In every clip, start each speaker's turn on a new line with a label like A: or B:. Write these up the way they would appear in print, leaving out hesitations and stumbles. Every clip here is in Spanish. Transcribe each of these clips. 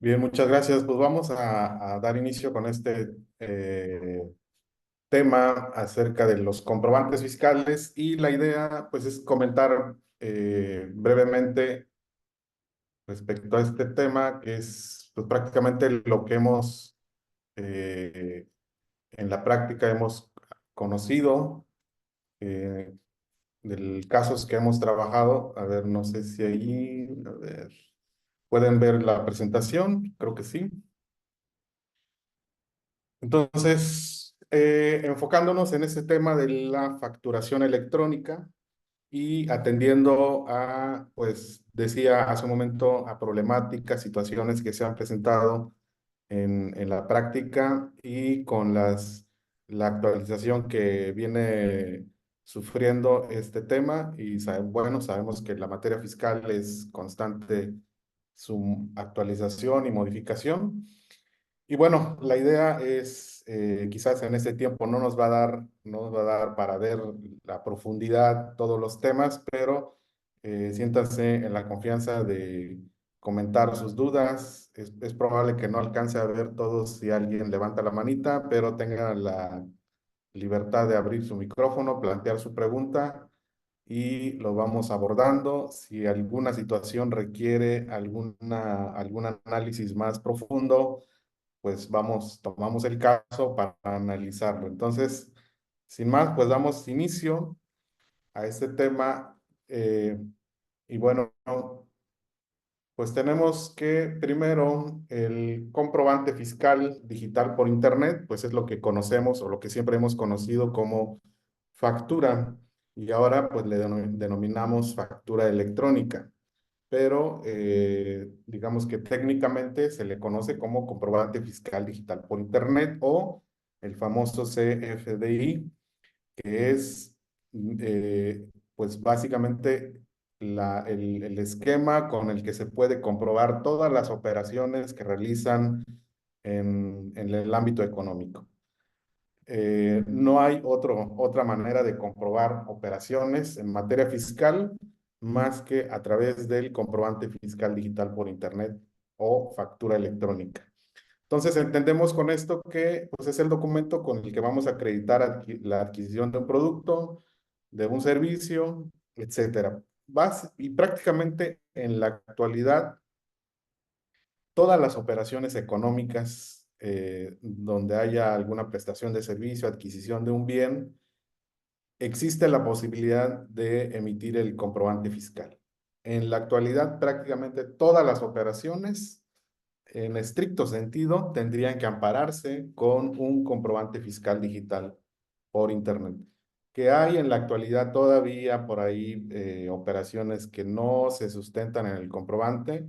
A: Bien, muchas gracias. Pues vamos a dar inicio con este tema acerca de los comprobantes fiscales y la idea pues es comentar brevemente respecto a este tema que es pues, prácticamente lo que hemos eh, en la práctica hemos conocido, eh, de casos que hemos trabajado. A ver, no sé si ahí, a ver, ¿pueden ver la presentación? Creo que sí. Entonces, enfocándonos en ese tema de la facturación electrónica y atendiendo a, pues decía hace un momento, a problemáticas, situaciones que se han presentado en la práctica y con la actualización que viene sufriendo este tema y bueno, sabemos que la materia fiscal es constante su actualización y modificación. Y bueno, la idea es, quizás en este tiempo no nos va a dar para ver la profundidad, todos los temas, pero siéntase en la confianza de comentar sus dudas. Es probable que no alcance a ver todos si alguien levanta la manita, pero tenga la libertad de abrir su micrófono, plantear su pregunta y lo vamos abordando. Si alguna situación requiere algún análisis más profundo, pues tomamos el caso para analizarlo. Entonces, sin más, pues damos inicio a este tema. Y bueno, pues tenemos que primero el comprobante fiscal digital por Internet, pues es lo que conocemos o lo que siempre hemos conocido como factura. Y ahora pues le denominamos factura electrónica, pero digamos que técnicamente se le conoce como comprobante fiscal digital por Internet o el famoso CFDI, que es pues básicamente el esquema con el que se puede comprobar todas las operaciones que realizan en el ámbito económico. No hay otra manera de comprobar operaciones en materia fiscal más que a través del comprobante fiscal digital por Internet o factura electrónica. Entonces entendemos con esto que pues, es el documento con el que vamos a acreditar la adquisición de un producto, de un servicio, etcétera. Y prácticamente en la actualidad todas las operaciones económicas donde haya alguna prestación de servicio, adquisición de un bien, existe la posibilidad de emitir el comprobante fiscal. En la actualidad, prácticamente todas las operaciones, en estricto sentido, tendrían que ampararse con un comprobante fiscal digital por Internet. Que hay en la actualidad todavía por ahí operaciones que no se sustentan en el comprobante,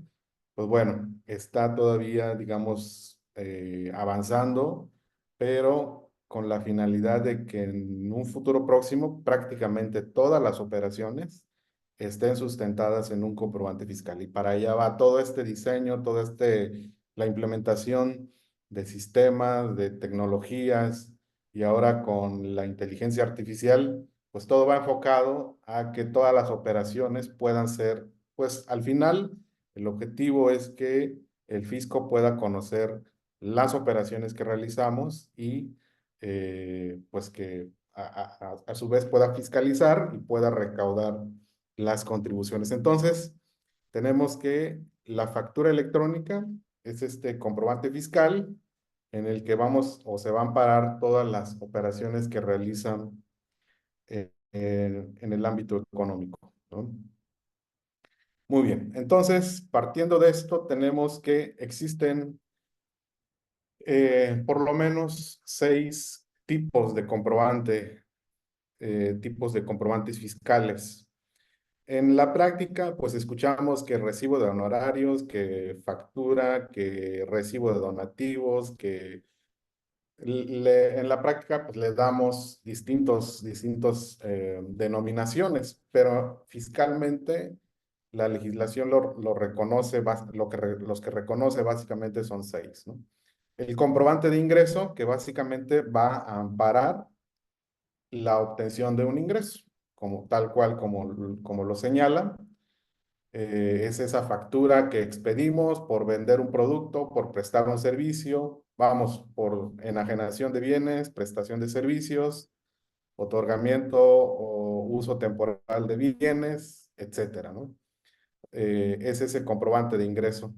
A: pues bueno, está todavía, digamos, avanzando, pero con la finalidad de que en un futuro próximo prácticamente todas las operaciones estén sustentadas en un comprobante fiscal. Y para allá va todo este diseño, la implementación de sistemas, de tecnologías, y ahora con la inteligencia artificial, pues todo va enfocado a que todas las operaciones puedan ser, pues al final, el objetivo es que el fisco pueda conocer las operaciones que realizamos y pues que a su vez pueda fiscalizar y pueda recaudar las contribuciones. Entonces, tenemos que la factura electrónica es este comprobante fiscal en el que vamos o se van a amparar todas las operaciones que realizan en el ámbito económico, ¿no? Muy bien, entonces, partiendo de esto, tenemos que existen por lo menos 6 tipos de comprobantes fiscales. En la práctica, pues escuchamos que recibo de honorarios, que factura, que recibo de donativos, que en la práctica pues le damos distintos denominaciones, pero fiscalmente la legislación lo reconoce, los que reconoce básicamente son 6, ¿no? El comprobante de ingreso, que básicamente va a amparar la obtención de un ingreso, como tal cual como lo señala. Es esa factura que expedimos por vender un producto, por prestar un servicio, vamos, por enajenación de bienes, prestación de servicios, otorgamiento o uso temporal de bienes, etcétera, ¿no? Es ese comprobante de ingreso.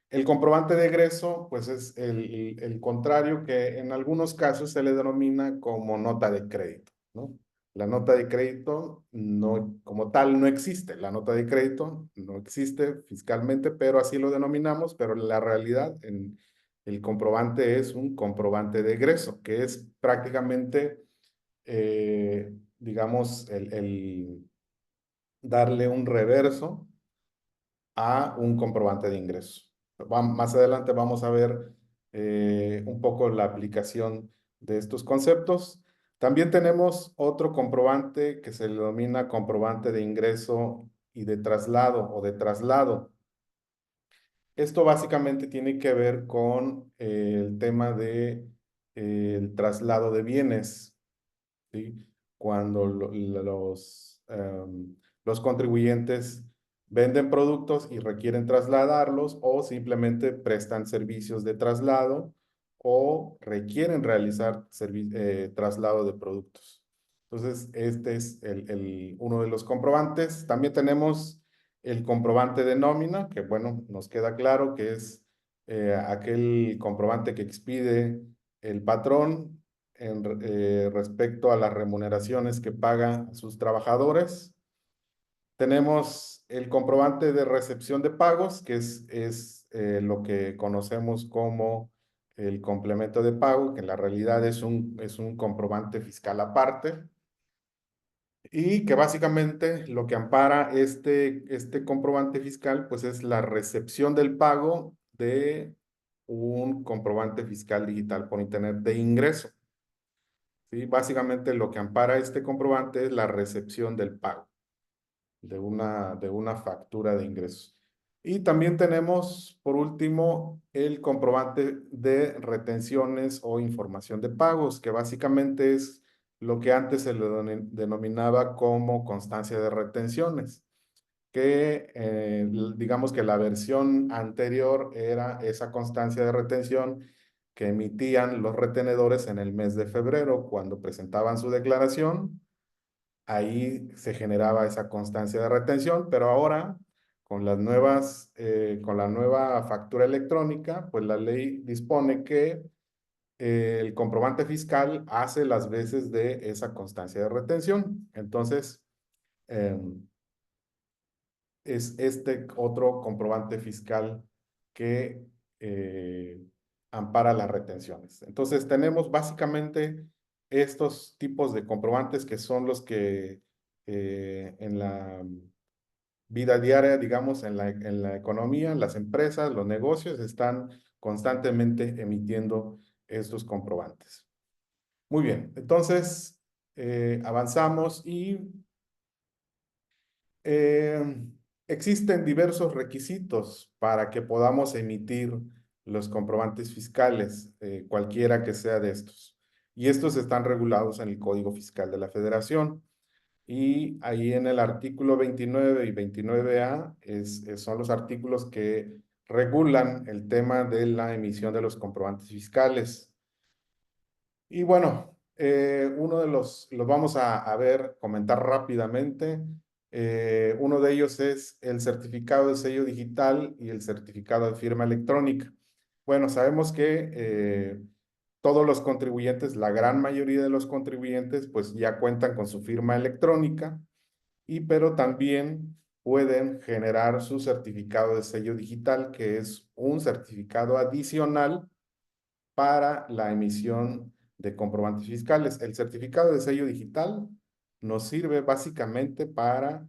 A: El comprobante de egreso, pues es el contrario, que en algunos casos se le denomina como nota de crédito, ¿no? La nota de crédito no, como tal no existe. La nota de crédito no existe fiscalmente, pero así lo denominamos, pero la realidad el comprobante es un comprobante de egreso, que es prácticamente, digamos, el darle un reverso a un comprobante de ingreso. Más adelante vamos a ver un poco la aplicación de estos conceptos. También tenemos otro comprobante que se le denomina comprobante de ingreso y de traslado o de traslado. Esto básicamente tiene que ver con el tema de el traslado de bienes, ¿sí? Cuando los contribuyentes venden productos y requieren trasladarlos o simplemente prestan servicios de traslado o requieren realizar traslado de productos. Entonces, este es uno de los comprobantes. También tenemos el comprobante de nómina, que bueno, nos queda claro que es aquel comprobante que expide el patrón respecto a las remuneraciones que paga a sus trabajadores. Tenemos el comprobante de recepción de pagos, que es lo que conocemos como el complemento de pago, que en la realidad es un comprobante fiscal aparte y que básicamente lo que ampara este comprobante fiscal, pues es la recepción del pago de un comprobante fiscal digital por Internet de ingreso. ¿Sí? Básicamente lo que ampara este comprobante es la recepción del pago de una factura de ingresos. Y también tenemos, por último, el comprobante de retenciones o información de pagos, que básicamente es lo que antes se le denominaba como constancia de retenciones, que digamos que la versión anterior era esa constancia de retención que emitían los retenedores en el mes de febrero cuando presentaban su declaración. Ahí se generaba esa constancia de retención, pero ahora con la nueva factura electrónica, pues la ley dispone que el comprobante fiscal hace las veces de esa constancia de retención. Entonces, em, es este otro comprobante fiscal que ampara las retenciones. Entonces, tenemos básicamente estos tipos de comprobantes que son los que en la vida diaria, digamos, en la economía, las empresas, los negocios están constantemente emitiendo estos comprobantes. Muy bien, entonces avanzamos y eh, existen diversos requisitos para que podamos emitir los comprobantes fiscales, cualquiera que sea de estos. Y estos están regulados en el Código Fiscal de la Federación. Y ahí en el artículo 29 y 29A son los artículos que regulan el tema de la emisión de los comprobantes fiscales. Y bueno, uno de los vamos a ver, comentar rápidamente. Uno de ellos es el certificado de sello digital y el certificado de firma electrónica. Bueno, sabemos que todos los contribuyentes, la gran mayoría de los contribuyentes, pues ya cuentan con su firma electrónica, pero también pueden generar su certificado de sello digital, que es un certificado adicional para la emisión de comprobantes fiscales. El certificado de sello digital nos sirve básicamente para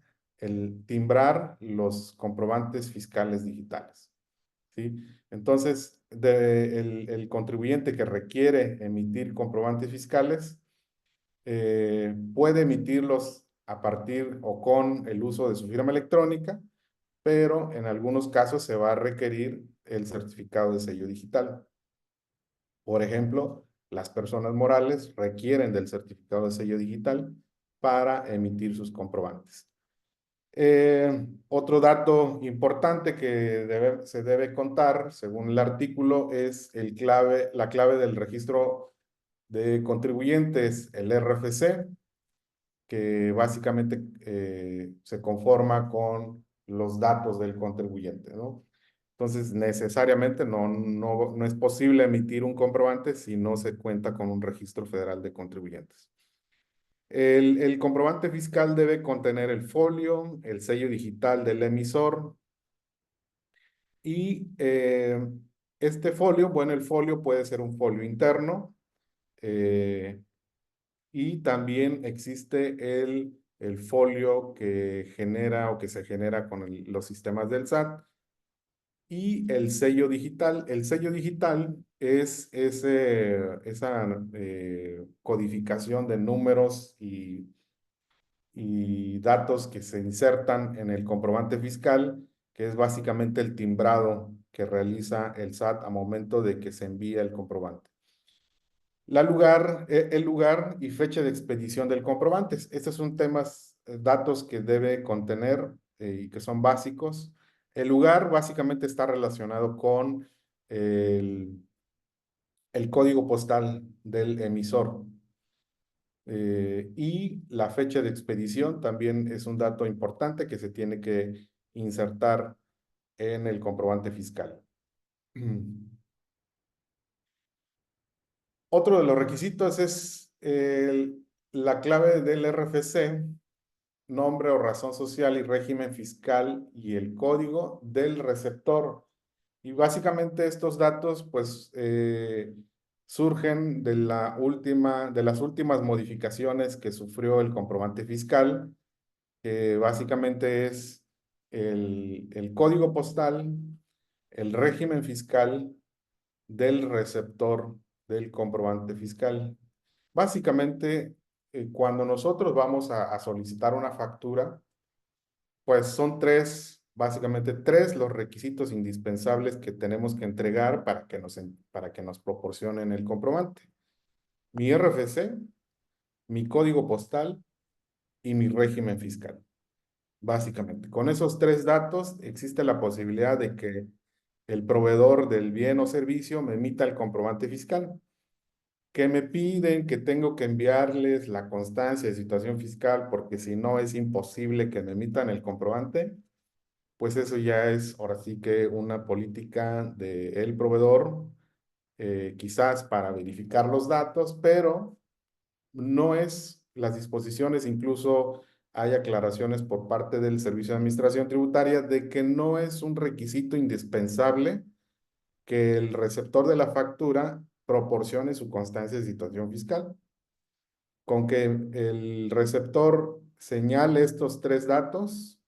A: timbrar los comprobantes fiscales digitales, ¿sí? Entonces, el contribuyente que requiere emitir comprobantes fiscales puede emitirlos a partir o con el uso de su firma electrónica, pero en algunos casos se va a requerir el certificado de sello digital. Por ejemplo, las personas morales requieren del certificado de sello digital para emitir sus comprobantes. Otro dato importante que se debe contar, según el artículo, es la clave del registro de contribuyentes, el RFC, que básicamente se conforma con los datos del contribuyente, ¿no? Entonces, necesariamente no es posible emitir un comprobante si no se cuenta con un registro federal de contribuyentes. El comprobante fiscal debe contener el folio, el sello digital del emisor y este folio, bueno, el folio puede ser un folio interno eh, y también existe el folio que genera o que se genera con los sistemas del SAT y el sello digital. El sello digital es esa codificación de números y datos que se insertan en el comprobante fiscal, que es básicamente el timbrado que realiza el SAT a momento de que se envía el comprobante. El lugar y fecha de expedición del comprobante. Estos son temas, datos que debe contener y que son básicos. El lugar básicamente está relacionado con el, el código postal del emisor. Y la fecha de expedición también es un dato importante que se tiene que insertar en el comprobante fiscal. Otro de los requisitos es la clave del RFC, nombre o razón social y régimen fiscal y el código del receptor. Y básicamente estos datos pues surgen de de las últimas modificaciones que sufrió el comprobante fiscal, que básicamente es el código postal, el régimen fiscal del receptor del comprobante fiscal. Básicamente, cuando nosotros vamos a solicitar una factura, pues son básicamente tres los requisitos indispensables que tenemos que entregar para que nos proporcionen el comprobante. Mi RFC, mi código postal y mi régimen fiscal. Básicamente, con esos tres datos existe la posibilidad de que el proveedor del bien o servicio me emita el comprobante fiscal. Que me piden que tengo que enviarles la constancia de situación fiscal porque si no es imposible que me emitan el comprobante, pues eso ya es ahora sí que una política del proveedor, quizás para verificar los datos, pero no es las disposiciones, incluso hay aclaraciones por parte del Servicio de Administración Tributaria de que no es un requisito indispensable que el receptor de la factura proporcione su constancia de situación fiscal. Con que el receptor señale estos tres datos,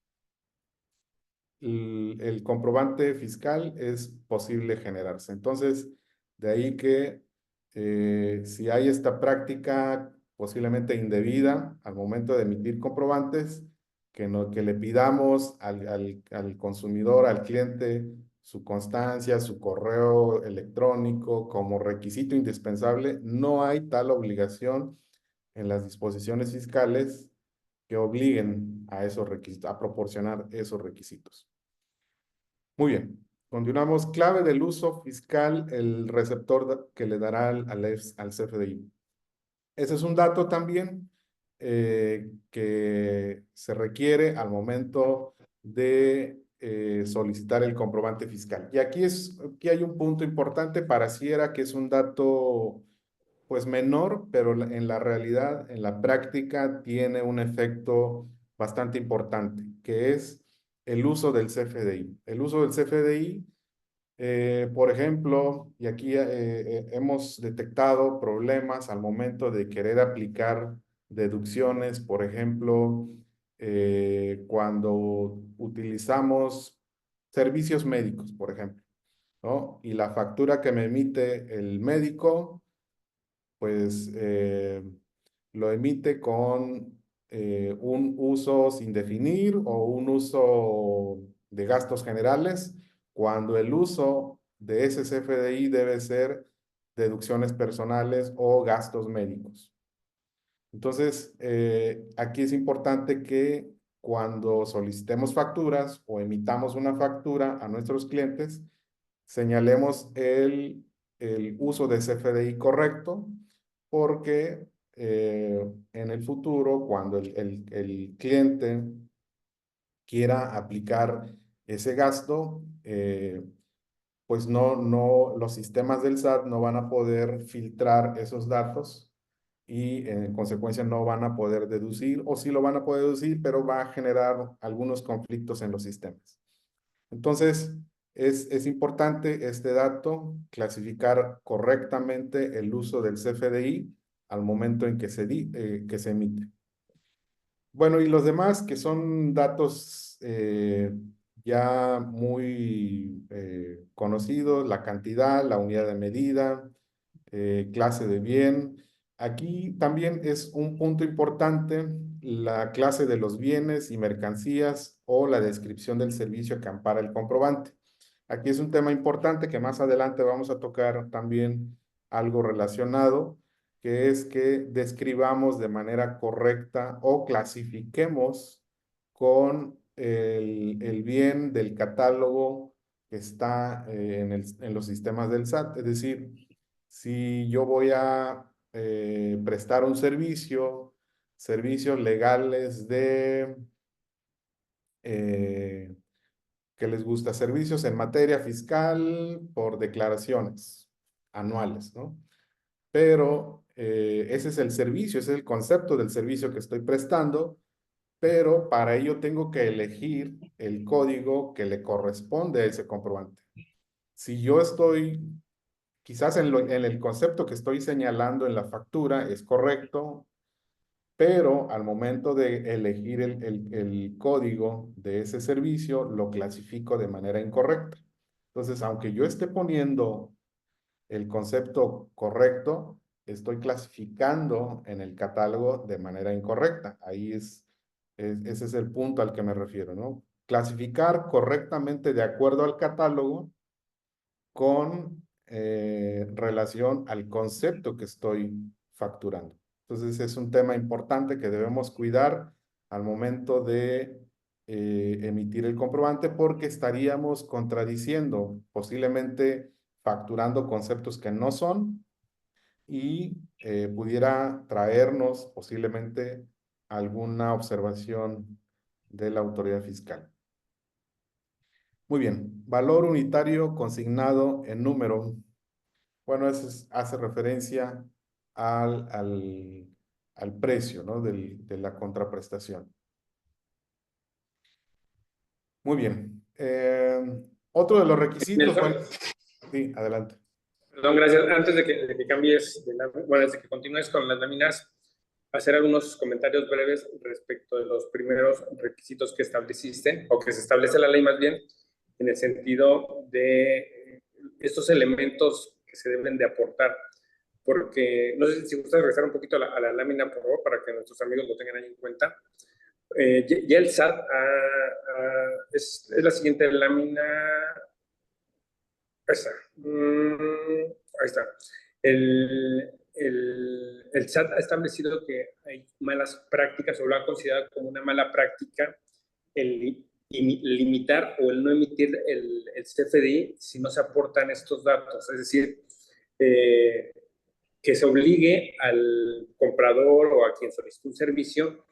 A: el comprobante fiscal es posible generarse. Entonces, de ahí que si hay esta práctica posiblemente indebida al momento de emitir comprobantes, que le pidamos al consumidor, al cliente, su constancia, su correo electrónico como requisito indispensable, no hay tal obligación en las disposiciones fiscales que obliguen a esos requisitos, a proporcionar esos requisitos. Muy bien. Continuamos. Clave del uso fiscal, el receptor que le dará al CFDI. Ese es un dato también que se requiere al momento de solicitar el comprobante fiscal. Y aquí hay un punto importante, pareciera que es un dato pues menor, pero en la realidad, en la práctica, tiene un efecto bastante importante, que es el uso del CFDI. El uso del CFDI, por ejemplo, y aquí hemos detectado problemas al momento de querer aplicar deducciones, por ejemplo, cuando utilizamos servicios médicos, por ejemplo, ¿no? Y la factura que me emite el médico pues lo emite con un uso sin definir o un uso de gastos generales, cuando el uso de ese CFDI debe ser deducciones personales o gastos médicos. Entonces, aquí es importante que cuando solicitemos facturas o emitamos una factura a nuestros clientes, señalemos el uso de CFDI correcto, porque en el futuro, cuando el cliente quiera aplicar ese gasto, pues los sistemas del SAT no van a poder filtrar esos datos y en consecuencia no van a poder deducir, o sí lo van a poder deducir, pero va a generar algunos conflictos en los sistemas. Entonces, es importante este dato, clasificar correctamente el uso del CFDI al momento en que que se emite. Bueno, y los demás que son datos ya muy conocidos, la cantidad, la unidad de medida, clase de bien. Aquí también es un punto importante la clase de los bienes y mercancías o la descripción del servicio que ampara el comprobante. Aquí es un tema importante que más adelante vamos a tocar también algo relacionado, que es que describamos de manera correcta o clasifiquemos con el bien del catálogo que está en los sistemas del SAT. Es decir, si yo voy a prestar un servicios legales de, eh, ¿qué les gusta? Servicios en materia fiscal por declaraciones anuales, ¿no? Pero ese es el servicio, ese es el concepto del servicio que estoy prestando, pero para ello tengo que elegir el código que le corresponde a ese comprobante. Si yo estoy, quizás en el concepto que estoy señalando en la factura es correcto, pero al momento de elegir el código de ese servicio, lo clasifico de manera incorrecta. Entonces, aunque yo esté poniendo el concepto correcto, estoy clasificando en el catálogo de manera incorrecta. Ahí ese es el punto al que me refiero, ¿no? Clasificar correctamente de acuerdo al catálogo con relación al concepto que estoy facturando. Entonces es un tema importante que debemos cuidar al momento de emitir el comprobante, porque estaríamos contradiciendo, posiblemente facturando conceptos que no son, y pudiera traernos posiblemente alguna observación de la autoridad fiscal. Muy bien, valor unitario consignado en número. Bueno, eso hace referencia al precio, ¿no? De la contraprestación. Muy bien. Otro de los requisitos,
B: Nelson,
A: bueno, sí, adelante.
B: perdón, gracias. Antes de que cambies, bueno, antes de que continúes con las láminas, hacer algunos comentarios breves respecto de los primeros requisitos que estableciste, o que se establece la ley más bien, en el sentido de estos elementos que se deben de aportar. Porque, no sé si gustas regresar un poquito a la lámina, por favor, para que nuestros amigos lo tengan ahí en cuenta. Ya el SAT es la siguiente lámina. Ahí está. Ahí está. El SAT ha establecido que hay malas prácticas, o lo ha considerado como una mala práctica el limitar o el no emitir el CFDI si no se aportan estos datos. Es decir, que se obligue al comprador o a quien solicite un servicio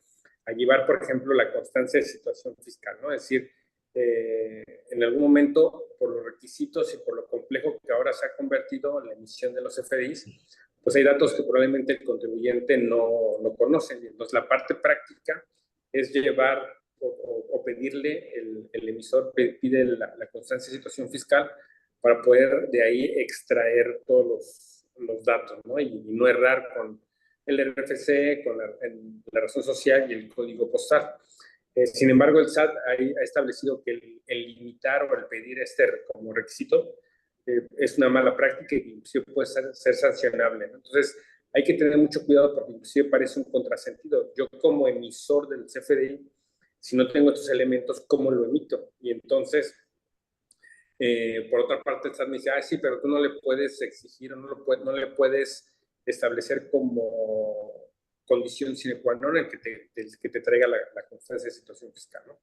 B: a llevar, por ejemplo, la constancia de situación fiscal, ¿no? Es decir, en algún momento, por los requisitos y por lo complejo que ahora se ha convertido la emisión de los FDIs, pues hay datos que probablemente el contribuyente no conoce. Entonces, la parte práctica es llevar o pedirle, el emisor pide la constancia de situación fiscal para poder de ahí extraer todos los datos, ¿no? Y no errar con el RFC, con la razón social y el código postal. Sin embargo, el SAT ha establecido que el limitar o el pedir como requisito es una mala práctica y inclusive puede ser sancionable, ¿no? Entonces, hay que tener mucho cuidado porque inclusive parece un contrasentido. Yo como emisor del CFDI, si no tengo estos elementos, ¿cómo lo emito? Y entonces, por otra parte, el SAT me dice, sí, pero tú no le puedes exigir o no le puedes establecer como condición sine qua non el que te traiga la constancia de situación fiscal, ¿no?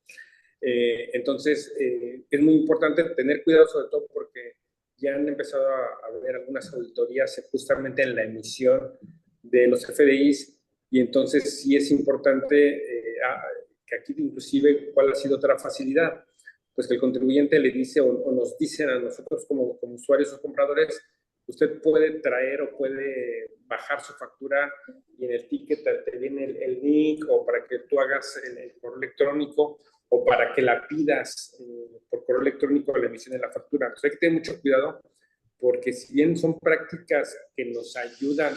B: Entonces, es muy importante tener cuidado, sobre todo porque ya han empezado a haber algunas auditorías justamente en la emisión de los FDIs, y entonces sí es importante que aquí inclusive cuál ha sido otra facilidad, pues que el contribuyente le dice o nos dicen a nosotros como usuarios o compradores, usted puede traer o puede bajar su factura y en el ticket te viene el link o para que tú hagas el correo electrónico o para que la pidas por correo electrónico la emisión de la factura. Entonces hay que tener mucho cuidado porque si bien son prácticas que nos ayudan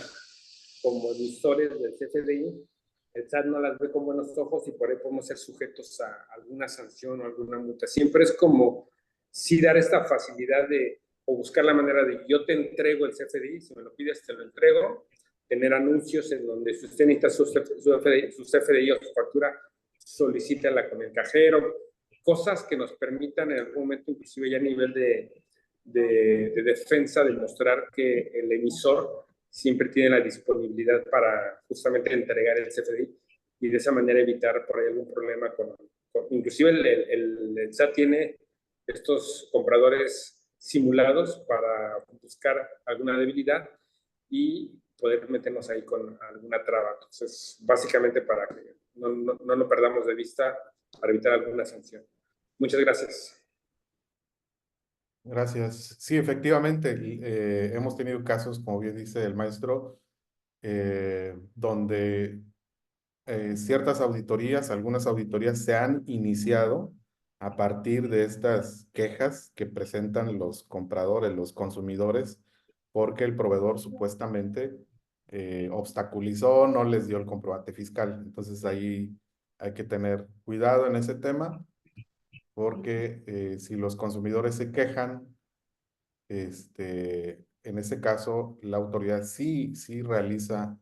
B: como emisores del CFDI, el SAT no las ve con buenos ojos y por ahí podemos ser sujetos a alguna sanción o alguna multa. Siempre es como sí dar esta facilidad de o buscar la manera de yo te entrego el CFDI, si me lo pides te lo entrego, tener anuncios en donde si usted necesita su CFDI o su factura, solicítala con el cajero, cosas que nos permitan en algún momento, inclusive ya a nivel de defensa, demostrar que el emisor siempre tiene la disponibilidad para justamente entregar el CFDI y de esa manera evitar por ahí algún problema inclusive el SAT tiene estos compradores simulados para buscar alguna debilidad y poder meternos ahí con alguna traba. Entonces, básicamente para que no lo perdamos de vista, para evitar alguna sanción. Muchas gracias.
A: Gracias. Sí, efectivamente, hemos tenido casos, como bien dice el maestro, donde ciertas auditorías, algunas auditorías se han iniciado a partir de estas quejas que presentan los compradores, los consumidores, porque el proveedor supuestamente obstaculizó, no les dio el comprobante fiscal. Entonces ahí hay que tener cuidado en ese tema, porque si los consumidores se quejan, en ese caso la autoridad sí realiza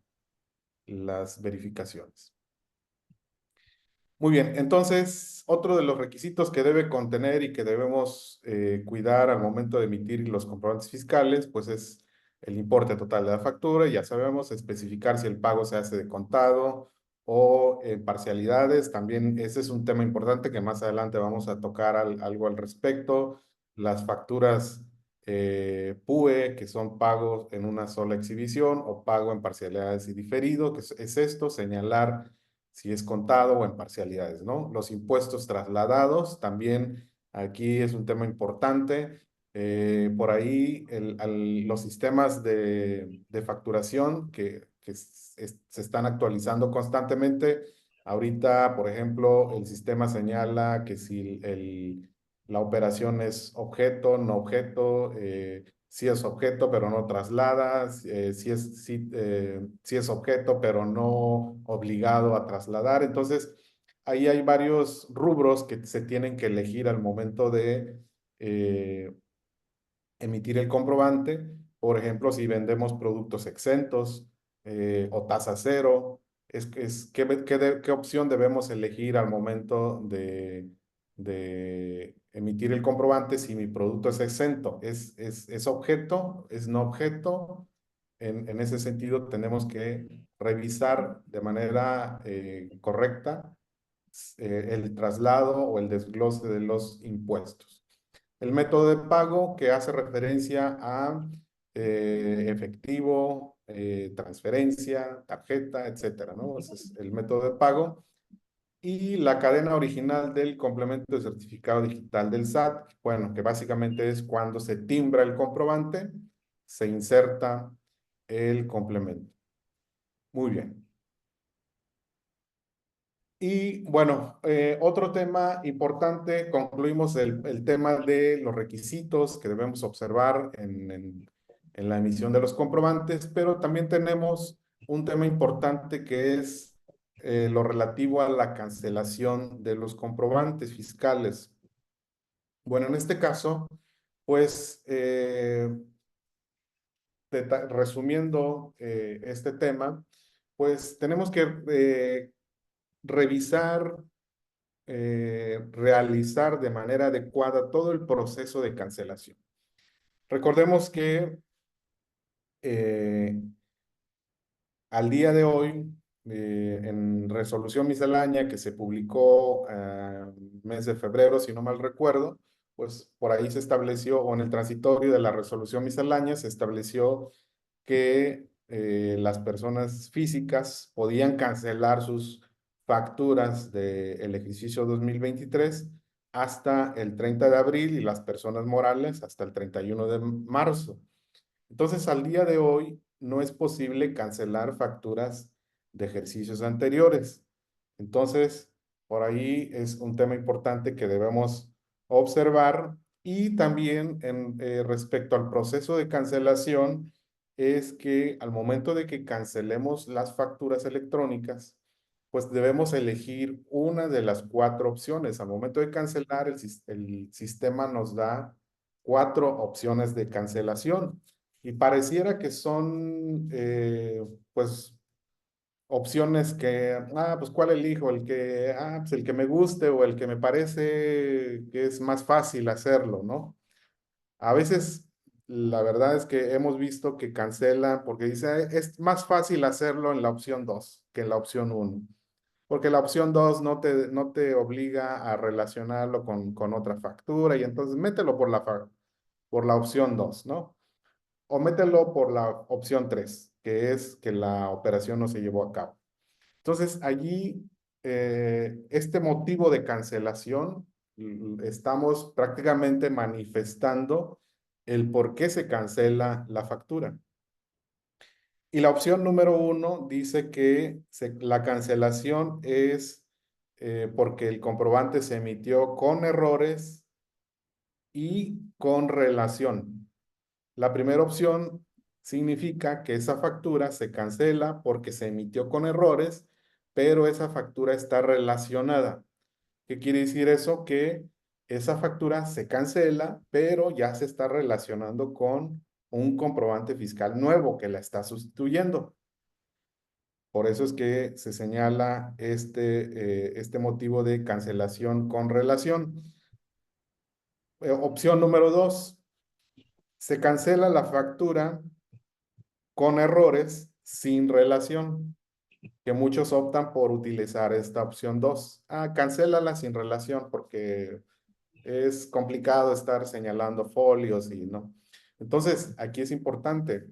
A: las verificaciones. Muy bien, entonces otro de los requisitos que debe contener y que debemos cuidar al momento de emitir los comprobantes fiscales, pues es el importe total de la factura. Ya sabemos especificar si el pago se hace de contado o en parcialidades. También ese es un tema importante que más adelante vamos a tocar algo al respecto. Las facturas PUE, que son pagos en una sola exhibición, o pago en parcialidades y diferido, que es esto, señalar si es contado o en parcialidades, ¿no? Los impuestos trasladados, también aquí es un tema importante. Por ahí los sistemas de facturación que se están actualizando constantemente. Ahorita, por ejemplo, el sistema señala que si la operación es objeto, no objeto, si es objeto pero no traslada, si es objeto pero no obligado a trasladar. Entonces, ahí hay varios rubros que se tienen que elegir al momento de emitir el comprobante. Por ejemplo, si vendemos productos exentos o tasa cero, ¿qué opción debemos elegir al momento de emitir el comprobante si mi producto es exento? ¿Es objeto? ¿Es no objeto? En ese sentido, tenemos que revisar de manera correcta el traslado o el desglose de los impuestos. El método de pago que hace referencia a efectivo, transferencia, tarjeta, etcétera, ¿no? Ese es el método de pago. Y la cadena original del complemento de certificado digital del SAT, bueno, que básicamente es cuando se timbra el comprobante, se inserta el complemento. Muy bien. Y bueno, otro tema importante, concluimos el tema de los requisitos que debemos observar en la emisión de los comprobantes, pero también tenemos un tema importante que es lo relativo a la cancelación de los comprobantes fiscales. Bueno, en este caso, pues, resumiendo este tema, pues tenemos que revisar, realizar de manera adecuada todo el proceso de cancelación. Recordemos que al día de hoy en resolución miscelánea que se publicó mes de febrero, si no mal recuerdo, pues por ahí se estableció, o en el transitorio de la resolución miscelánea, se estableció que las personas físicas podían cancelar sus facturas del ejercicio 2023 hasta el 30 de abril y las personas morales hasta el 31 de marzo. Entonces, al día de hoy no es posible cancelar facturas de ejercicios anteriores. Entonces, por ahí es un tema importante que debemos observar y también respecto al proceso de cancelación, es que al momento de que cancelemos las facturas electrónicas, pues debemos elegir una de las cuatro opciones. Al momento de cancelar, el sistema nos da cuatro opciones de cancelación y pareciera que son, pues, opciones que, pues, ¿cuál elijo? Pues, el que me guste o el que me parece que es más fácil hacerlo, ¿no? A veces, la verdad es que hemos visto que cancela porque dice, es más fácil hacerlo en la opción 2 que en la opción uno, porque la opción 2 no te obliga a relacionarlo con otra factura y entonces mételo por la opción 2, ¿no? O mételo por la opción 3, que es que la operación no se llevó a cabo. Entonces, allí, este motivo de cancelación, estamos prácticamente manifestando el por qué se cancela la factura. Y la opción número uno dice que la cancelación es porque el comprobante se emitió con errores y con relación. La primera opción significa que esa factura se cancela porque se emitió con errores, pero esa factura está relacionada. ¿Qué quiere decir eso? Que esa factura se cancela, pero ya se está relacionando con un comprobante fiscal nuevo que la está sustituyendo. Por eso es que se señala este motivo de cancelación con relación. Opción número dos, se cancela la factura con errores sin relación, que muchos optan por utilizar esta opción 2. Cancélala sin relación porque es complicado estar señalando folios y no. Entonces, aquí es importante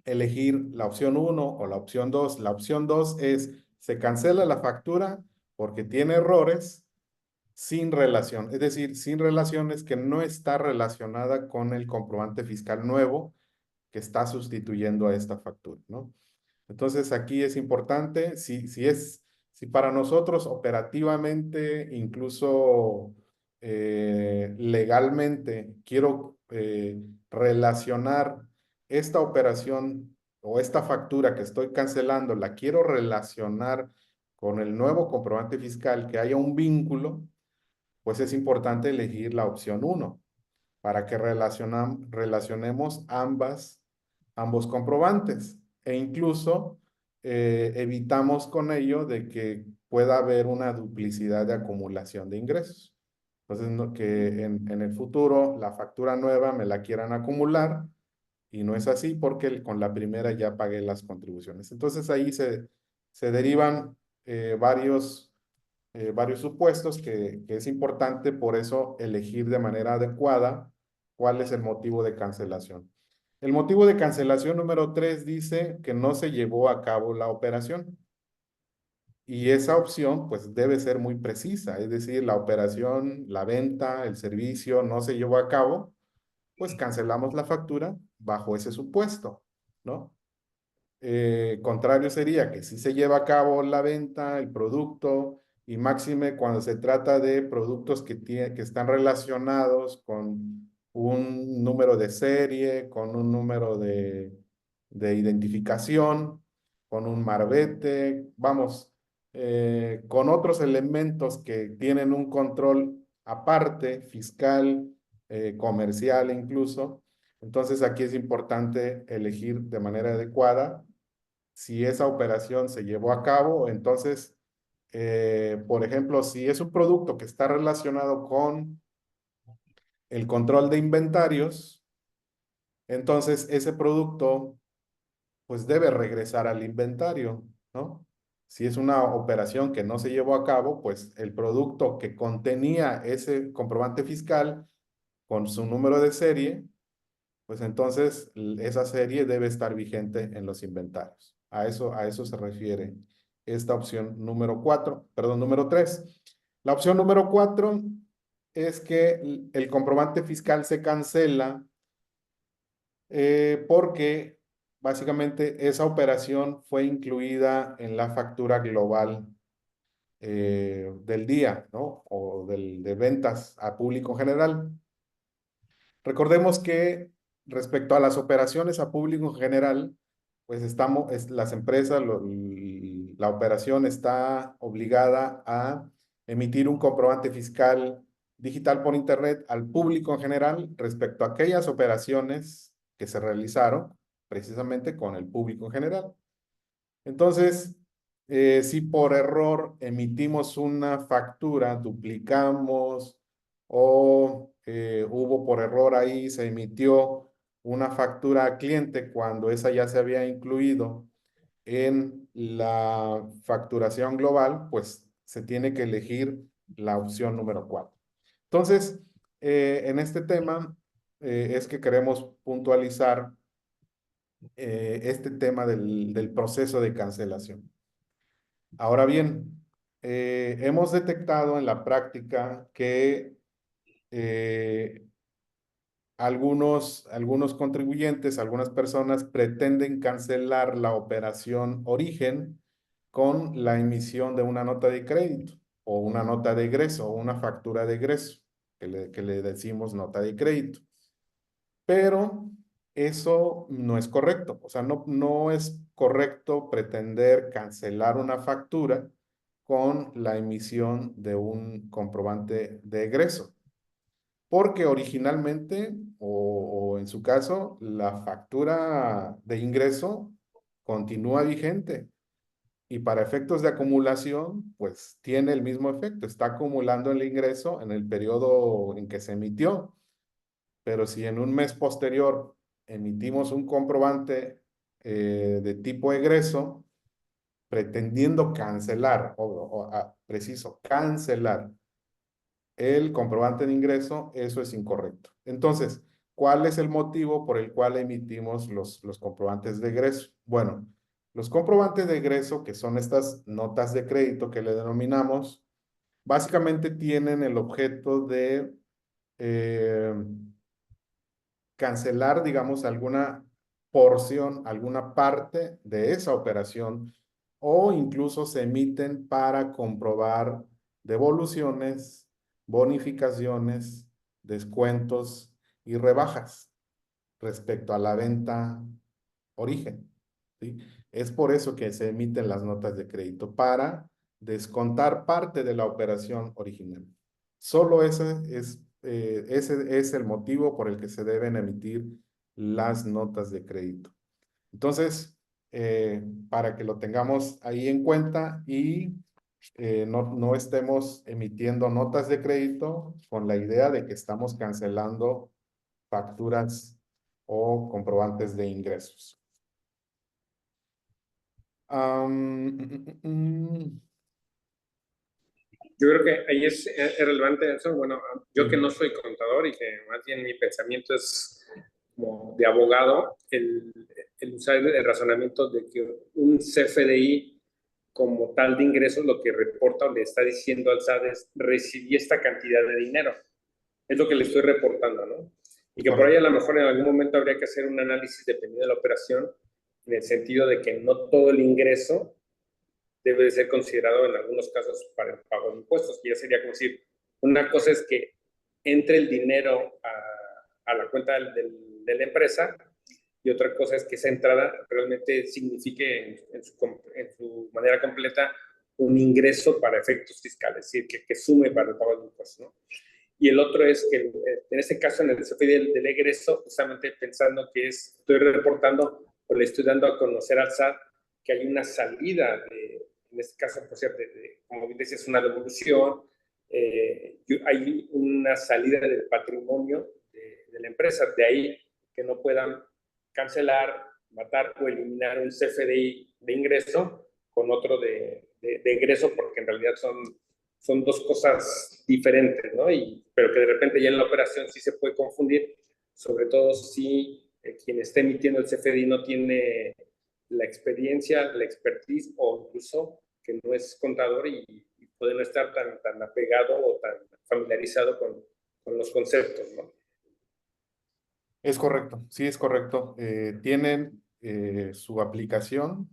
A: elegir la opción uno o la opción 2. La opción 2 es, se cancela la factura porque tiene errores sin relación. Es decir, sin relación es que no está relacionada con el comprobante fiscal nuevo que está sustituyendo a esta factura, ¿no? Entonces aquí es importante, si para nosotros operativamente, incluso legalmente, quiero relacionar esta operación o esta factura que estoy cancelando, la quiero relacionar con el nuevo comprobante fiscal, que haya un vínculo, pues es importante elegir la opción uno para que relacionemos ambos comprobantes e incluso evitamos con ello de que pueda haber una duplicidad de acumulación de ingresos. Entonces, que en el futuro la factura nueva me la quieran acumular y no es así porque con la primera ya pagué las contribuciones. Entonces ahí se derivan varios supuestos que es importante por eso elegir de manera adecuada cuál es el motivo de cancelación. El motivo de cancelación número 3 dice que no se llevó a cabo la operación. Y esa opción pues debe ser muy precisa, es decir, la operación, la venta, el servicio no se llevó a cabo, pues cancelamos la factura bajo ese supuesto, ¿no? Contrario sería que si se lleva a cabo la venta, el producto, y máxime cuando se trata de productos que están relacionados con un número de serie, con un número de identificación, con un marbete, vamos, con otros elementos que tienen un control aparte, fiscal, comercial incluso. Entonces aquí es importante elegir de manera adecuada si esa operación se llevó a cabo. Entonces, por ejemplo, si es un producto que está relacionado con el control de inventarios, entonces ese producto pues debe regresar al inventario. ¿no? Si es una operación que no se llevó a cabo, pues el producto que contenía ese comprobante fiscal con su número de serie, pues entonces esa serie debe estar vigente en los inventarios. A eso se refiere esta opción número 4, perdón, número 3. La opción número 4 es que el comprobante fiscal se cancela porque básicamente esa operación fue incluida en la factura global del día, ¿no? O de ventas a público general. Recordemos que respecto a las operaciones a público en general, pues las empresas, la operación está obligada a emitir un comprobante fiscal digital por Internet al público en general respecto a aquellas operaciones que se realizaron precisamente con el público en general. Entonces, si por error emitimos una factura, duplicamos o hubo por error ahí, se emitió una factura al cliente cuando esa ya se había incluido en la facturación global, pues se tiene que elegir la opción número 4. Entonces, en este tema es que queremos puntualizar este tema del proceso de cancelación. Ahora bien, hemos detectado en la práctica que eh, algunos contribuyentes, algunas personas pretenden cancelar la operación origen con la emisión de una nota de crédito o una nota de egreso o una factura de egreso, que le decimos nota de crédito. Pero eso no es correcto. O sea, no es correcto pretender cancelar una factura con la emisión de un comprobante de egreso, porque originalmente, o en su caso, la factura de ingreso continúa vigente y para efectos de acumulación, pues tiene el mismo efecto, está acumulando el ingreso en el periodo en que se emitió. Pero si en un mes posterior emitimos un comprobante de tipo egreso, pretendiendo cancelar, preciso, cancelar el comprobante de ingreso, eso es incorrecto. Entonces, ¿cuál es el motivo por el cual emitimos los comprobantes de egreso? Bueno, los comprobantes de egreso, que son estas notas de crédito que le denominamos, básicamente tienen el objeto de eh, cancelar, digamos, alguna porción, alguna parte de esa operación o incluso se emiten para comprobar devoluciones, bonificaciones, descuentos y rebajas respecto a la venta origen, ¿sí? Es por eso que se emiten las notas de crédito, para descontar parte de la operación original. Solo ese es el motivo por el que se deben emitir las notas de crédito. Entonces, para que lo tengamos ahí en cuenta y no estemos emitiendo notas de crédito con la idea de que estamos cancelando facturas o comprobantes de ingresos. Um,
B: Yo creo que ahí es relevante eso. Bueno, yo que
A: mm,
B: no soy contador y que más bien mi pensamiento es como de abogado, el usar el razonamiento de que un CFDI como tal de ingresos lo que reporta o le está diciendo al SAT es recibí esta cantidad de dinero. Es lo que le estoy reportando, ¿no? Y que por ahí a
A: correcto.
B: lo mejor en algún momento habría que hacer un análisis dependiendo de la operación, en el sentido de que no todo el ingreso debe de ser considerado en algunos casos para el pago de impuestos, que ya sería como decir, una cosa es que entre el dinero a la cuenta de la empresa y otra cosa es que esa entrada realmente signifique en su manera completa un ingreso para efectos fiscales, es decir, que sume para el pago de impuestos, ¿no? Y el otro es que en este caso, en el CFDI del egreso, justamente pensando que estoy reportando o le estoy dando a conocer al SAT que hay una salida en este caso, por cierto, como bien decías, una devolución, hay una salida del patrimonio de la empresa, de ahí que no puedan cancelar, matar o eliminar un CFDI de ingreso con otro de egreso, porque en realidad son dos cosas diferentes, ¿no? Pero que de repente ya en la operación sí se puede confundir, sobre todo si quien esté emitiendo el CFDI no tiene la experiencia, la expertise o incluso que no es contador y puede no estar tan apegado o tan familiarizado con los conceptos, ¿no?
A: Es correcto, sí es correcto. Tienen su aplicación,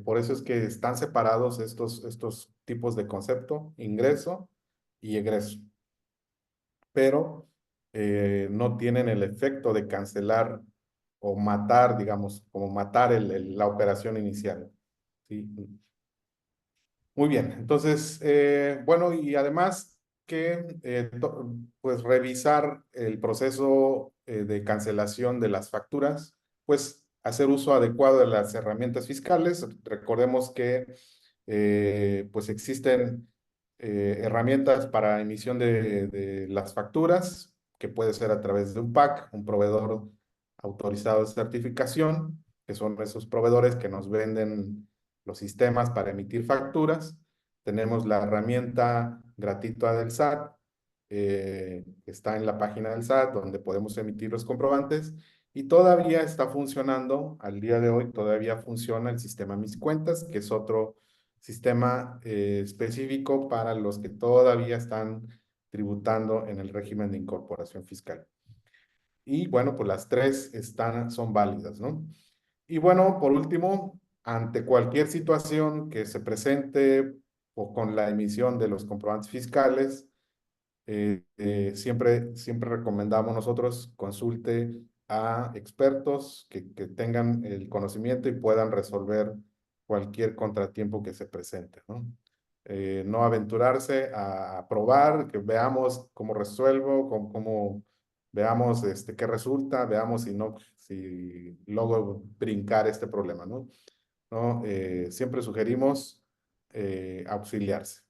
A: por eso es que están separados estos tipos de concepto, ingreso y egreso, pero no tienen el efecto de cancelar o matar, digamos, como matar la operación inicial. ¿Sí? Muy bien, entonces, bueno, y además que, pues, revisar el proceso de cancelación de las facturas, pues, hacer uso adecuado de las herramientas fiscales. Recordemos que, pues, existen herramientas para emisión de las facturas, que puede ser a través de un PAC, un proveedor autorizado de certificación, que son esos proveedores que nos venden los sistemas para emitir facturas. Tenemos la herramienta gratuita del SAT, que está en la página del SAT, donde podemos emitir los comprobantes. Y todavía está funcionando, al día de hoy todavía funciona el sistema Mis Cuentas, que es otro sistema específico para los que todavía están tributando en el régimen de incorporación fiscal. Y bueno, pues las tres son válidas, ¿no? Y bueno, por último, ante cualquier situación que se presente o con la emisión de los comprobantes fiscales, siempre recomendamos nosotros consulte a expertos que tengan el conocimiento y puedan resolver cualquier contratiempo que se presente, ¿no? No aventurarse a probar, que veamos cómo resuelvo, veamos qué resulta, veamos si logro brincar este problema, ¿no? ¿No? Siempre sugerimos auxiliarse.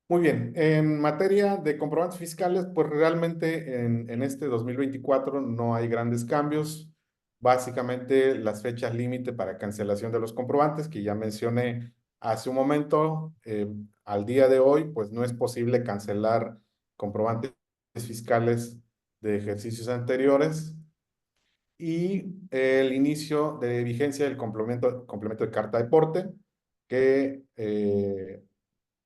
A: Muy bien, en materia de comprobantes fiscales, pues realmente en este 2024 no hay grandes cambios. Básicamente las fechas límite para cancelación de los comprobantes que ya mencioné hace un momento, al día de hoy, pues no es posible cancelar comprobantes fiscales de ejercicios anteriores y el inicio de vigencia del complemento de carta de porte que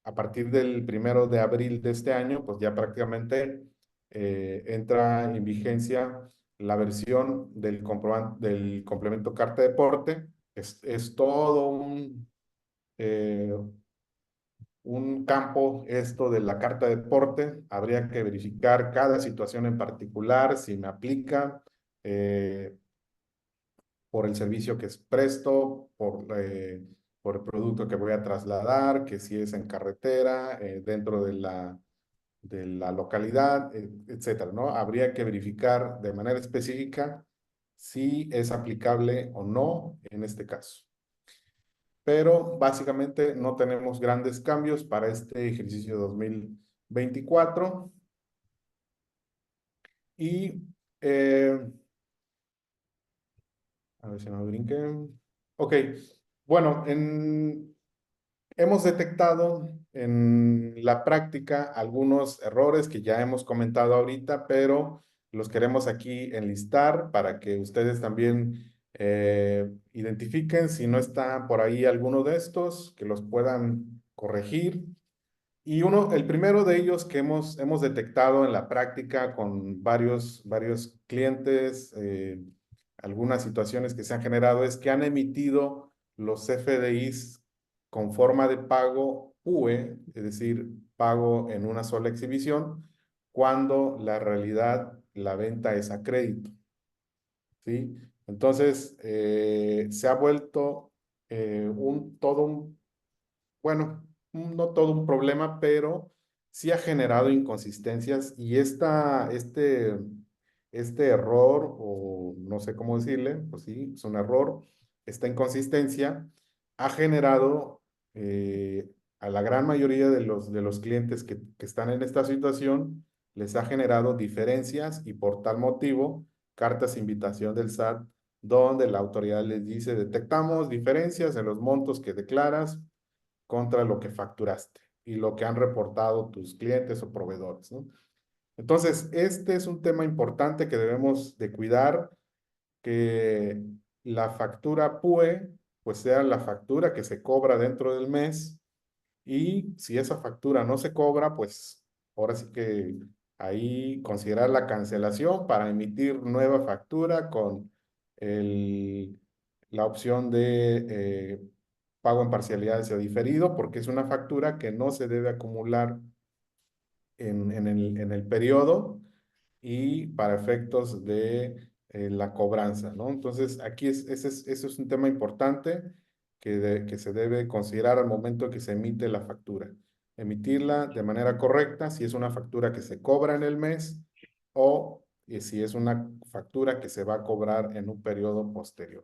A: a partir del 1 de abril de este año, pues ya prácticamente entra en vigencia la versión del complemento carta de porte. Es todo un campo esto de la carta de porte. Habría que verificar cada situación en particular, si me aplica por el servicio que presto, por el producto que voy a trasladar, que si es en carretera, dentro de la localidad, etcétera, ¿no? Habría que verificar de manera específica si es aplicable o no en este caso. Pero básicamente no tenemos grandes cambios para este ejercicio 2024. Y a ver si no me brinquen. Ok, bueno, hemos detectado en la práctica algunos errores que ya hemos comentado ahorita, pero los queremos aquí enlistar para que ustedes también identifiquen si no está por ahí alguno de estos, que los puedan corregir. Y el primero de ellos que hemos detectado en la práctica con varios clientes, algunas situaciones que se han generado es que han emitido los CFDIs con forma de pago UE, es decir, pago en una sola exhibición, cuando la realidad, la venta es a crédito, ¿sí? Entonces, se ha vuelto todo un bueno, no todo un problema, pero sí ha generado inconsistencias y este error, o no sé cómo decirle, pues sí, es un error, esta inconsistencia ha generado a la gran mayoría de los clientes que están en esta situación, les ha generado diferencias y por tal motivo, cartas de invitación del SAT donde la autoridad les dice, detectamos diferencias en los montos que declaras contra lo que facturaste y lo que han reportado tus clientes o proveedores, ¿no? Entonces, este es un tema importante que debemos de cuidar, que la factura PUE, pues sea la factura que se cobra dentro del mes, y si esa factura no se cobra, pues ahora sí que ahí considerar la cancelación para emitir nueva factura con el, la opción de pago en parcialidades o diferido, porque es una factura que no se debe acumular en el periodo y para efectos de la cobranza, ¿no? Entonces, aquí ese es un tema importante que se debe considerar al momento que se emite la factura. Emitirla de manera correcta si es una factura que se cobra en el mes o si es una factura que se va a cobrar en un periodo posterior.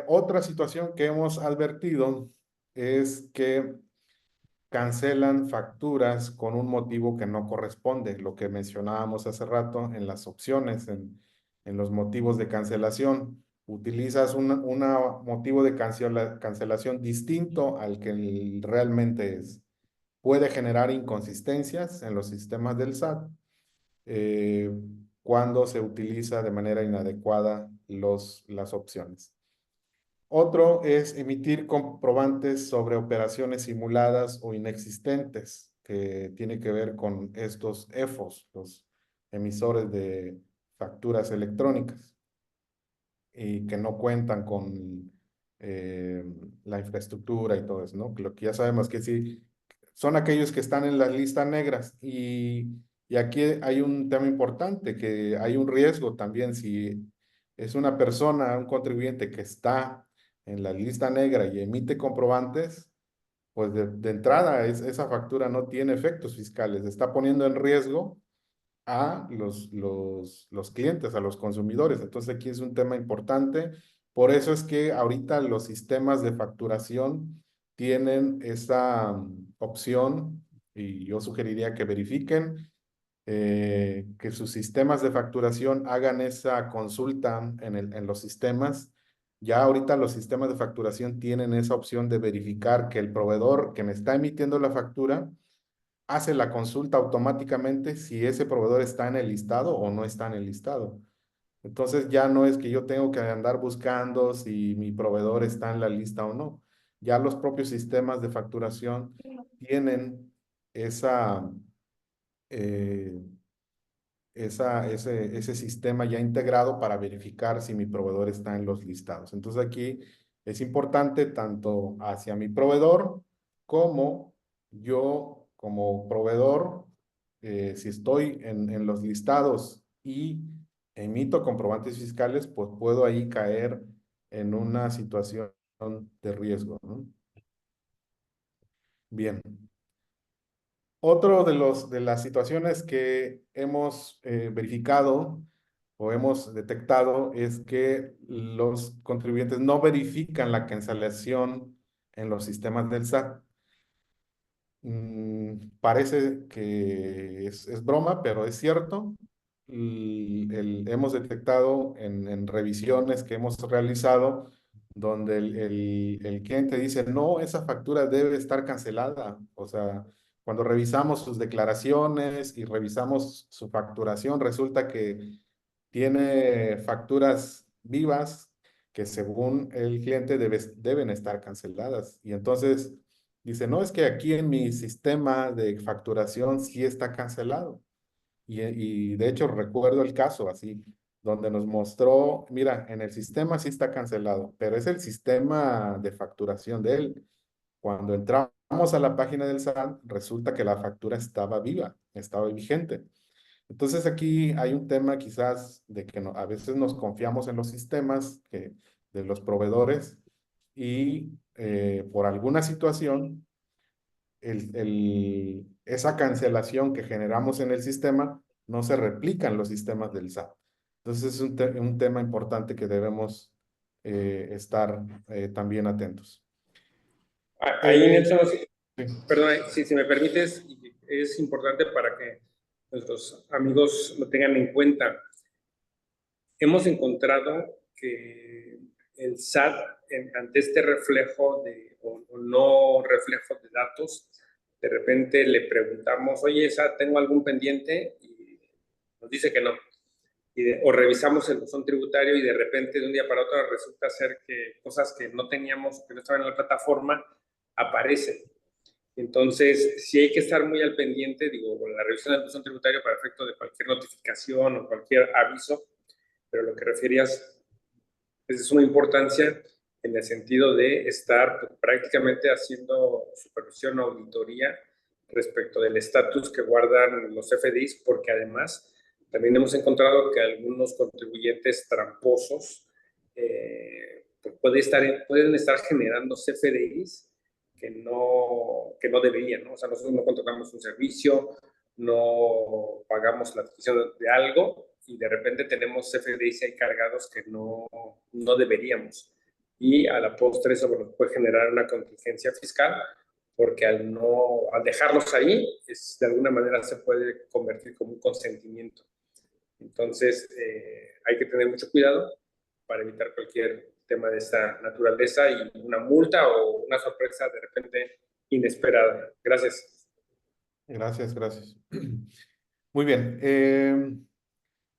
A: Otra situación que hemos advertido es que cancelan facturas con un motivo que no corresponde, lo que mencionábamos hace rato en las opciones, en los motivos de cancelación. Utilizas un motivo de cancelación distinto al que realmente es. Puede generar inconsistencias en los sistemas del SAT eh, cuando se utiliza de manera inadecuada las opciones. Otro es emitir comprobantes sobre operaciones simuladas o inexistentes, que tiene que ver con estos EFOS, los emisores de facturas electrónicas, y que no cuentan con eh, la infraestructura y todo eso, ¿no? Lo que ya sabemos que sí, son aquellos que están en las listas negras. Y aquí hay un tema importante, que hay un riesgo también si es una persona, un contribuyente que está en la lista negra y emite comprobantes, pues de entrada esa factura no tiene efectos fiscales, está poniendo en riesgo a los clientes, a los consumidores. Entonces aquí es un tema importante. Por eso es que ahorita los sistemas de facturación tienen esa opción, y yo sugeriría que verifiquen que sus sistemas de facturación hagan esa consulta en los sistemas. Ya ahorita los sistemas de facturación tienen esa opción de verificar que el proveedor que me está emitiendo la factura hace la consulta automáticamente si ese proveedor está en el listado o no está en el listado. Entonces ya no es que yo tengo que andar buscando si mi proveedor está en la lista o no. Ya los propios sistemas de facturación tienen esa, eh, ese sistema ya integrado para verificar si mi proveedor está en los listados. Entonces aquí es importante tanto hacia mi proveedor como yo como proveedor, si estoy en los listados y emito comprobantes fiscales, pues puedo ahí caer en una situación de riesgo, ¿no? Bien. Otro de las situaciones que hemos verificado o hemos detectado es que los contribuyentes no verifican la cancelación en los sistemas del SAT. Parece que es broma, pero es cierto. Hemos detectado en revisiones que hemos realizado donde el cliente dice, no, esa factura debe estar cancelada. O sea, cuando revisamos sus declaraciones y revisamos su facturación, resulta que tiene facturas vivas que según el cliente deben estar canceladas. Y entonces dice, no, es que aquí en mi sistema de facturación sí está cancelado. Y de hecho recuerdo el caso así, donde nos mostró, mira, en el sistema sí está cancelado, pero es el sistema de facturación de él. Cuando entramos a la página del SAT, resulta que la factura estaba viva, estaba vigente. Entonces aquí hay un tema quizás de que a veces nos confiamos en los sistemas de los proveedores y por alguna situación esa cancelación que generamos en el sistema no se replica en los sistemas del SAT. Entonces es un tema importante que debemos estar también atentos.
B: Ahí,
A: Eh,
B: Nelson,
A: sí.
B: perdón, si me permites, es importante para que nuestros amigos lo tengan en cuenta. hemos encontrado que el SAT, ante este reflejo o no reflejo de datos, de repente le preguntamos, oye, SAT, ¿tengo algún pendiente? Y nos dice que no. O revisamos el buzón tributario y de repente de un día para otro resulta ser que cosas que no teníamos, que no estaban en la plataforma, aparecen. Entonces, sí hay que estar muy al pendiente, digo, con la revisión del buzón tributario para efecto de cualquier notificación o cualquier aviso, pero lo que referías es de suma importancia en el sentido de estar prácticamente haciendo supervisión o auditoría respecto del estatus que guardan los FDIs, porque además también hemos encontrado que algunos contribuyentes tramposos pueden estar generando CFDIs que no deberían, ¿no? O sea, nosotros no contratamos un servicio, no pagamos la adquisición de algo y de repente tenemos CFDIs ahí cargados que no deberíamos. Y a la postre eso bueno, puede generar una contingencia fiscal porque al dejarlos ahí, de alguna manera se puede convertir como un consentimiento. Entonces, hay que tener mucho cuidado para evitar cualquier tema de esta naturaleza y una multa o una sorpresa de repente inesperada. Gracias.
A: Gracias, gracias. Muy bien.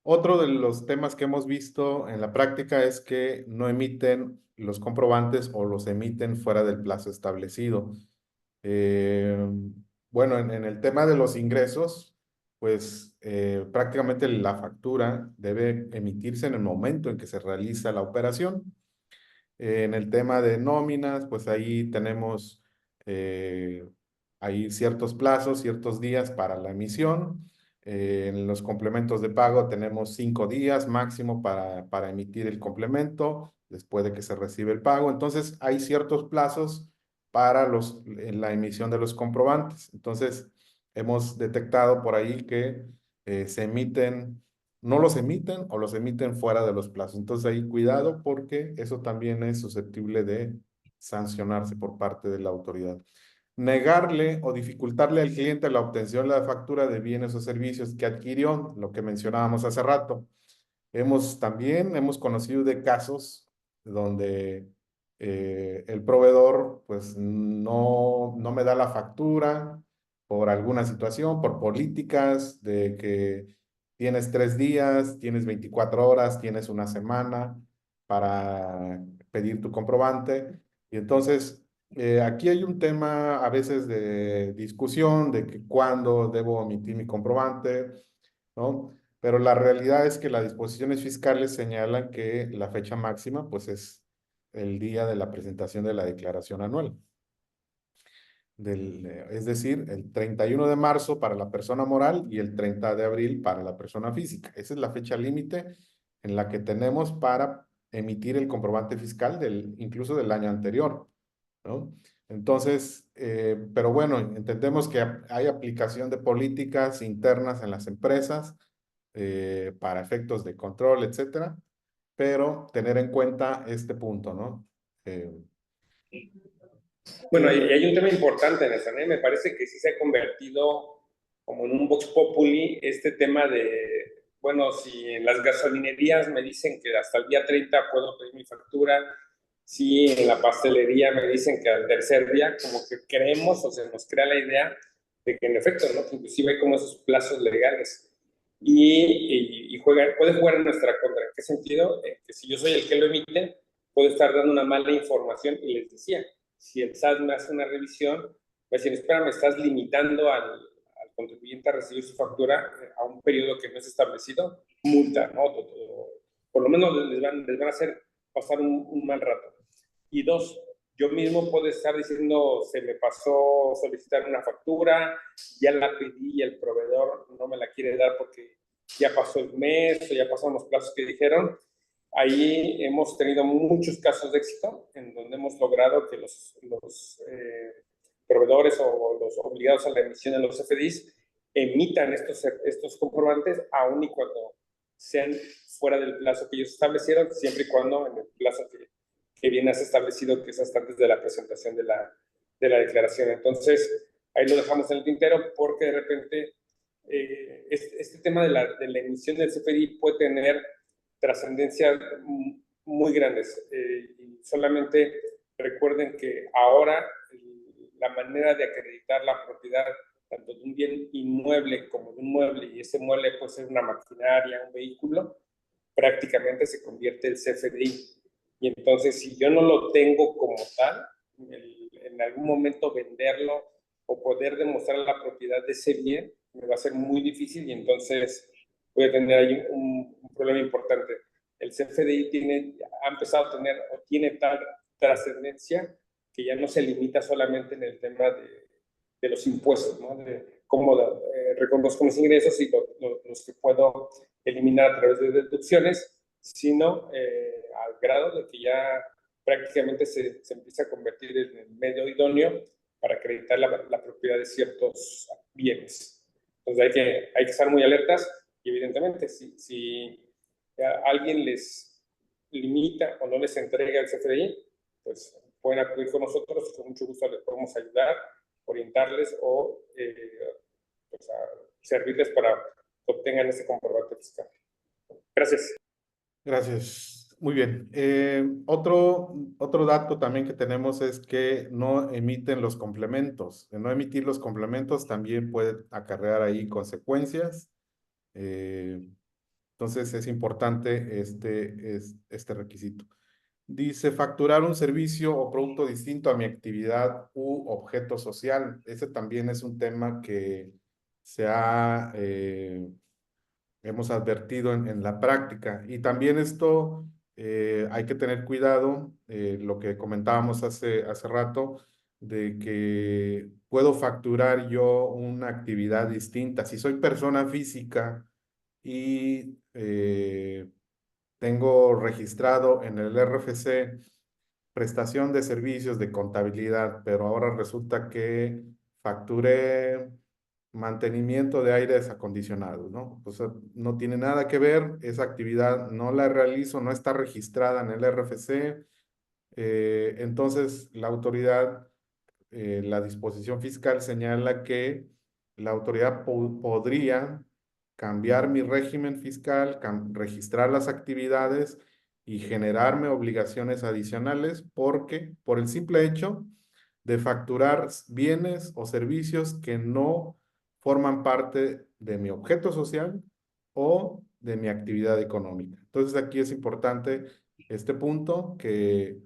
A: Otro de los temas que hemos visto en la práctica es que no emiten los comprobantes o los emiten fuera del plazo establecido. Eh, bueno, en el tema de los ingresos, pues prácticamente la factura debe emitirse en el momento en que se realiza la operación. En el tema de nóminas, pues ahí tenemos ahí ciertos plazos, ciertos días para la emisión. En los complementos de pago tenemos 5 días máximo para emitir el complemento después de que se recibe el pago. Entonces, hay ciertos plazos para la emisión de los comprobantes. Entonces, hemos detectado por ahí que no los emiten o los emiten fuera de los plazos. Entonces ahí cuidado porque eso también es susceptible de sancionarse por parte de la autoridad. Negarle o dificultarle al cliente la obtención de la factura de bienes o servicios que adquirió, lo que mencionábamos hace rato. También hemos conocido de casos donde el proveedor pues no me da la factura por alguna situación, por políticas de que tienes 3 días, tienes 24 horas, tienes una semana para pedir tu comprobante. Y entonces aquí hay un tema a veces de discusión de que cuándo debo emitir mi comprobante, ¿no? Pero la realidad es que las disposiciones fiscales señalan que la fecha máxima, pues, es el día de la presentación de la declaración anual. Es decir, el 31 de marzo para la persona moral y el 30 de abril para la persona física. Esa es la fecha límite en la que tenemos para emitir el comprobante fiscal incluso del año anterior, ¿no? Entonces, pero bueno, entendemos que hay aplicación de políticas internas en las empresas para efectos de control, etcétera, pero tener en cuenta este punto, ¿no? Eh,
B: Bueno, y hay un tema importante en eso, ¿no? Me parece que sí se ha convertido como en un vox populi este tema de, bueno, si en las gasolinerías me dicen que hasta el día 30 puedo pedir mi factura, si en la pastelería me dicen que al tercer día, como que creemos o se nos crea la idea de que en efecto, ¿no? Que inclusive hay como esos plazos legales puede jugar en nuestra contra. ¿En qué sentido? Que si yo soy el que lo emite, puedo estar dando una mala información y les decía, si el SAT me hace una revisión, va a decir, espera, me estás limitando al contribuyente a recibir su factura a un periodo que no es establecido, multa, ¿no? Por lo menos les van a hacer pasar un mal rato. Y dos, yo mismo puedo estar diciendo, se me pasó solicitar una factura, ya la pedí y el proveedor no me la quiere dar porque ya pasó el mes o ya pasaron los plazos que dijeron. Ahí hemos tenido muchos casos de éxito en donde hemos logrado que los proveedores o los obligados a la emisión de los FDIs emitan estos comprobantes aun y cuando sean fuera del plazo que ellos establecieron, siempre y cuando en el plazo que viene establecido, que es hasta antes de la presentación de la declaración. Entonces, ahí lo dejamos en el tintero porque de repente este tema de la emisión del CFDI puede tener trascendencia muy grandes. Y solamente recuerden que ahora la manera de acreditar la propiedad tanto de un bien inmueble como de un mueble, y ese mueble puede ser una maquinaria, un vehículo, prácticamente se convierte el CFDI. Y entonces, si yo no lo tengo como tal, en algún momento venderlo o poder demostrar la propiedad de ese bien, me va a ser muy difícil y entonces voy a tener ahí un problema importante. El CFDI ha empezado a tener o tiene tal trascendencia que ya no se limita solamente en el tema de los impuestos, ¿no? De cómo reconozco mis ingresos y los que puedo eliminar a través de deducciones, sino al grado de que ya prácticamente se empieza a convertir en el medio idóneo para acreditar la propiedad de ciertos bienes. Entonces hay que estar muy alertas y evidentemente si alguien les limita o no les entrega el CFDI, pues pueden acudir con nosotros y con mucho gusto les podemos ayudar, orientarles o pues, servirles para que obtengan ese comprobante fiscal. Gracias.
A: Gracias. Muy bien. Otro dato también que tenemos es que no emiten los complementos. De no emitir los complementos también puede acarrear ahí consecuencias. Eh, entonces es importante este requisito. Dice facturar un servicio o producto distinto a mi actividad u objeto social. Ese también es un tema que se ha hemos advertido en la práctica. Y también esto hay que tener cuidado, lo que comentábamos hace rato, de que puedo facturar yo una actividad distinta. Si soy persona física y tengo registrado en el RFC prestación de servicios de contabilidad, pero ahora resulta que facturé mantenimiento de aires acondicionados, ¿no? O sea, no tiene nada que ver, esa actividad no la realizo, no está registrada en el RFC, entonces la autoridad, la disposición fiscal señala que la autoridad podría cambiar mi régimen fiscal, registrar las actividades y generarme obligaciones adicionales porque por el simple hecho de facturar bienes o servicios que no forman parte de mi objeto social o de mi actividad económica. Entonces aquí es importante este punto que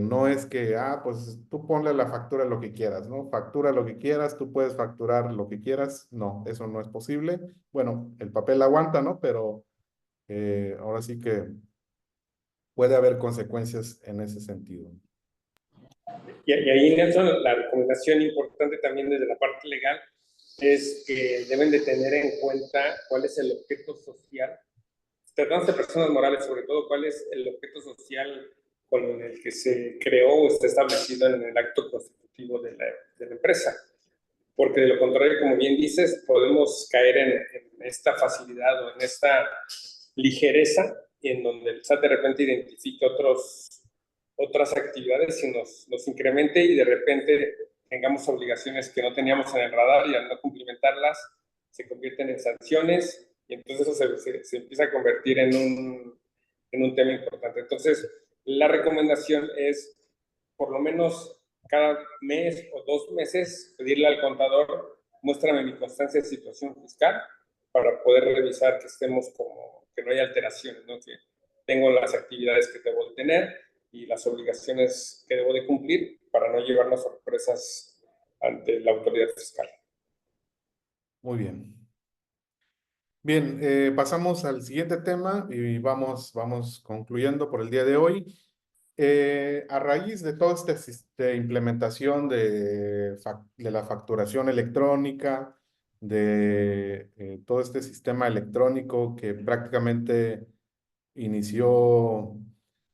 A: no es que, pues tú ponle la factura lo que quieras, ¿no? Factura lo que quieras, tú puedes facturar lo que quieras. No, eso no es posible. Bueno, el papel aguanta, ¿no? Pero ahora sí que puede haber consecuencias en ese sentido.
B: Y ahí, Nelson, la recomendación importante también desde la parte legal es que deben de tener en cuenta cuál es el objeto social, tratando de personas morales sobre todo, cuál es el objeto social con el que se creó o está establecido en el acto constitutivo de la empresa. Porque de lo contrario, como bien dices, podemos caer en esta facilidad o en esta ligereza en donde el SAT de repente identifica otras actividades y nos incremente y de repente tengamos obligaciones que no teníamos en el radar y al no cumplimentarlas se convierten en sanciones y entonces eso se empieza a convertir en un tema importante. Entonces, la recomendación es por lo menos cada mes o 2 meses pedirle al contador, muéstrame mi constancia de situación fiscal para poder revisar que estemos como, que no haya alteraciones, ¿no? Que tengo las actividades que debo de tener y las obligaciones que debo de cumplir para no llevarnos sorpresas ante la autoridad fiscal.
A: Muy bien. Bien, pasamos al siguiente tema y vamos concluyendo por el día de hoy. A raíz de toda esta implementación de la facturación electrónica, de todo este sistema electrónico que prácticamente inició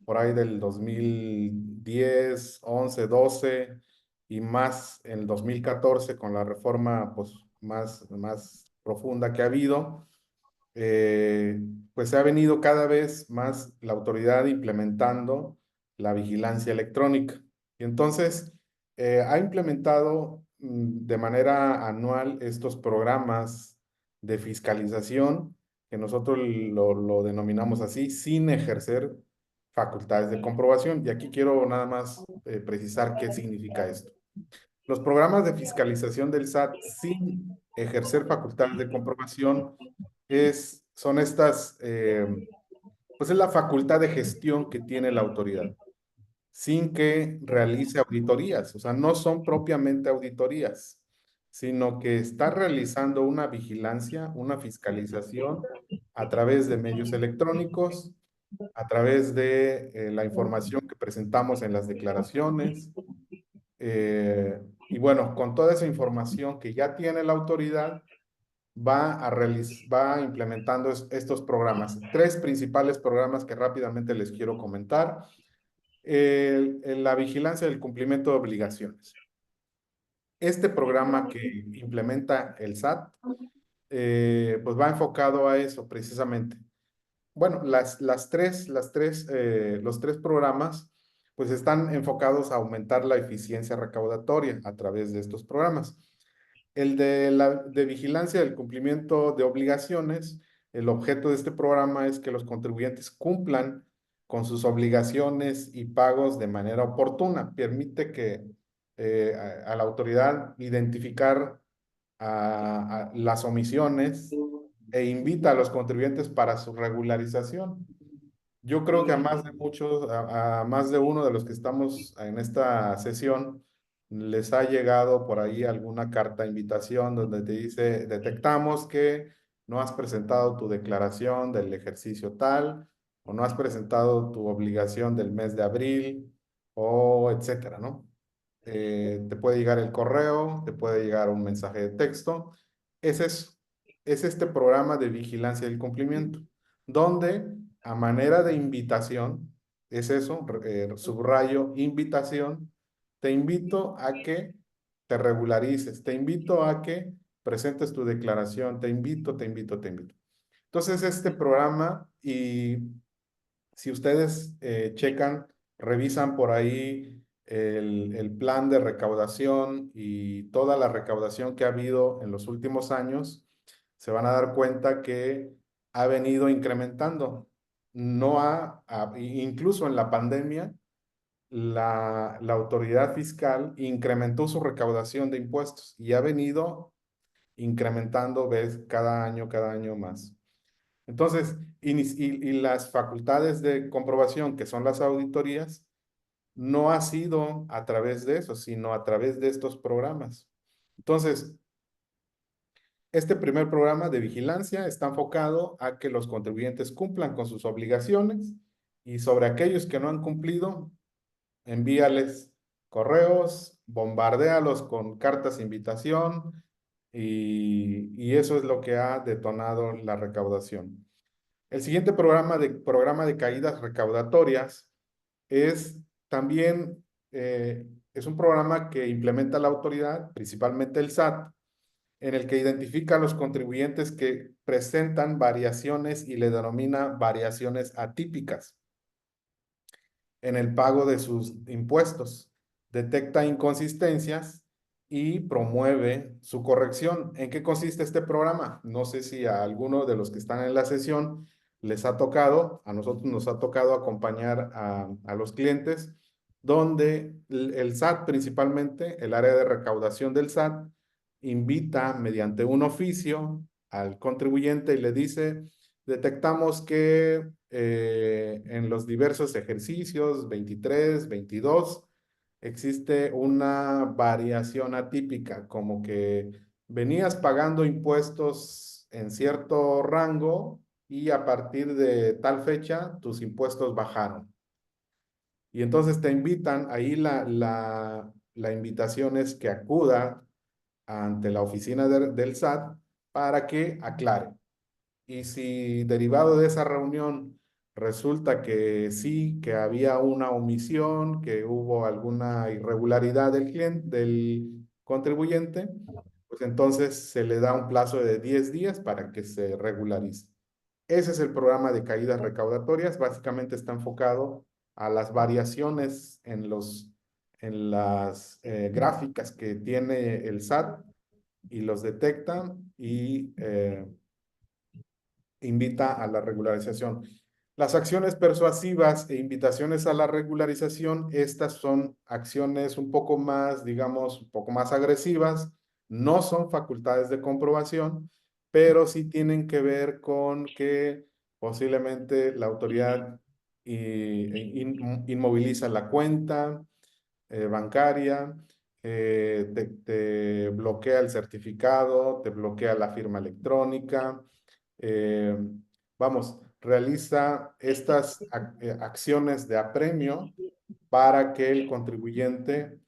A: por ahí del 2010, 11, 12 y más en el 2014 con la reforma pues, más profunda que ha habido, eh, pues se ha venido cada vez más la autoridad implementando la vigilancia electrónica. Y entonces ha implementado de manera anual estos programas de fiscalización que nosotros lo denominamos así, sin ejercer facultades de comprobación. Y aquí quiero nada más precisar qué significa esto. Los programas de fiscalización del SAT sin ejercer facultades de comprobación son estas, pues es la facultad de gestión que tiene la autoridad, sin que realice auditorías. O sea, no son propiamente auditorías, sino que está realizando una vigilancia, una fiscalización a través de medios electrónicos, a través de la información que presentamos en las declaraciones. Y bueno, con toda esa información que ya tiene la autoridad, va implementando estos programas. Tres principales programas que rápidamente les quiero comentar. La vigilancia del cumplimiento de obligaciones. Este programa que implementa el SAT, pues va enfocado a eso precisamente. Bueno, los tres programas, pues están enfocados a aumentar la eficiencia recaudatoria a través de estos programas. El de vigilancia del cumplimiento de obligaciones, el objeto de este programa es que los contribuyentes cumplan con sus obligaciones y pagos de manera oportuna. Permite que a la autoridad identificar las omisiones e invita a los contribuyentes para su regularización. Yo creo que a más de muchos, a más de uno de los que estamos en esta sesión, les ha llegado por ahí alguna carta de invitación donde te dice, detectamos que no has presentado tu declaración del ejercicio tal, o no has presentado tu obligación del mes de abril, o etcétera, ¿no? Te puede llegar el correo, te puede llegar un mensaje de texto. Ese es este programa de vigilancia del cumplimiento, donde a manera de invitación, es eso, subrayo, invitación, te invito a que te regularices, te invito a que presentes tu declaración, te invito, te invito, te invito. Entonces, este programa, y si ustedes checan, revisan por ahí el plan de recaudación y toda la recaudación que ha habido en los últimos años, se van a dar cuenta que ha venido incrementando. No incluso en la pandemia, la autoridad fiscal incrementó su recaudación de impuestos y ha venido incrementando, ves, cada año más. Entonces, y las facultades de comprobación, que son las auditorías, no ha sido a través de eso, sino a través de estos programas. Entonces, este primer programa de vigilancia está enfocado a que los contribuyentes cumplan con sus obligaciones y sobre aquellos que no han cumplido, envíales correos, bombardéalos con cartas de invitación y eso es lo que ha detonado la recaudación. El siguiente programa de caídas recaudatorias es también, es un programa que implementa la autoridad, principalmente el SAT, en el que identifica a los contribuyentes que presentan variaciones y le denomina variaciones atípicas en el pago de sus impuestos, detecta inconsistencias y promueve su corrección. ¿En qué consiste este programa? No sé si a alguno de los que están en la sesión les ha tocado, a nosotros nos ha tocado acompañar a los clientes, donde el SAT principalmente, el área de recaudación del SAT, invita mediante un oficio al contribuyente y le dice, detectamos que en los diversos ejercicios 23, 22, existe una variación atípica, como que venías pagando impuestos en cierto rango y a partir de tal fecha tus impuestos bajaron. Y entonces te invitan, ahí la invitación es que acuda ante la oficina del SAT para que aclare. Y si derivado de esa reunión resulta que sí, que había una omisión, que hubo alguna irregularidad del contribuyente, pues entonces se le da un plazo de 10 días para que se regularice. Ese es el programa de caídas recaudatorias. Básicamente está enfocado a las variaciones en las gráficas que tiene el SAT y los detecta y invita a la regularización. Las acciones persuasivas e invitaciones a la regularización, estas son acciones un poco más, digamos, un poco más agresivas, no son facultades de comprobación, pero sí tienen que ver con que posiblemente la autoridad inmoviliza la cuenta bancaria, te bloquea el certificado, te bloquea la firma electrónica, eh, vamos, realiza estas acciones de apremio para que el contribuyente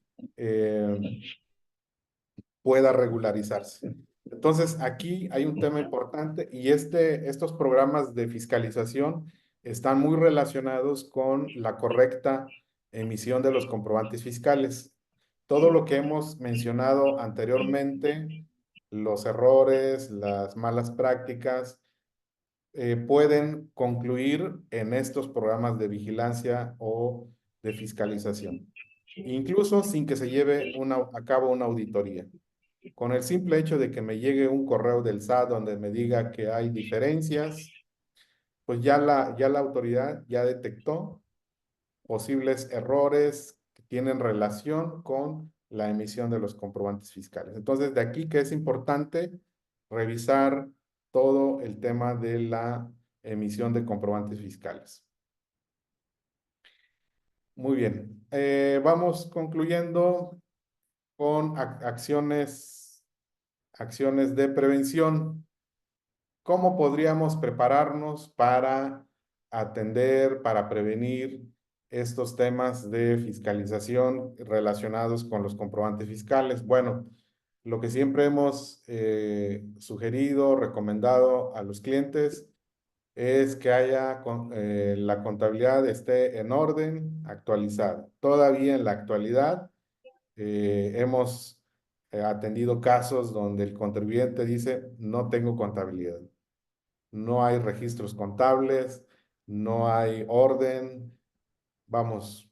A: pueda regularizarse. Entonces, aquí hay un tema importante y estos programas de fiscalización están muy relacionados con la correcta emisión de los comprobantes fiscales. Todo lo que hemos mencionado anteriormente, los errores, las malas prácticas, pueden concluir en estos programas de vigilancia o de fiscalización, incluso sin que se lleve a cabo una auditoría. Con el simple hecho de que me llegue un correo del SAT donde me diga que hay diferencias, pues ya la autoridad ya detectó posibles errores que tienen relación con la emisión de los comprobantes fiscales. Entonces, de aquí que es importante revisar todo el tema de la emisión de comprobantes fiscales. Muy bien. Vamos concluyendo con acciones de prevención. ¿Cómo podríamos prepararnos para atender, para prevenir estos temas de fiscalización relacionados con los comprobantes fiscales? Bueno, lo que siempre hemos sugerido, recomendado a los clientes es que la contabilidad esté en orden, actualizada. Todavía en la actualidad hemos atendido casos donde el contribuyente dice, no tengo contabilidad, no hay registros contables, no hay orden, vamos,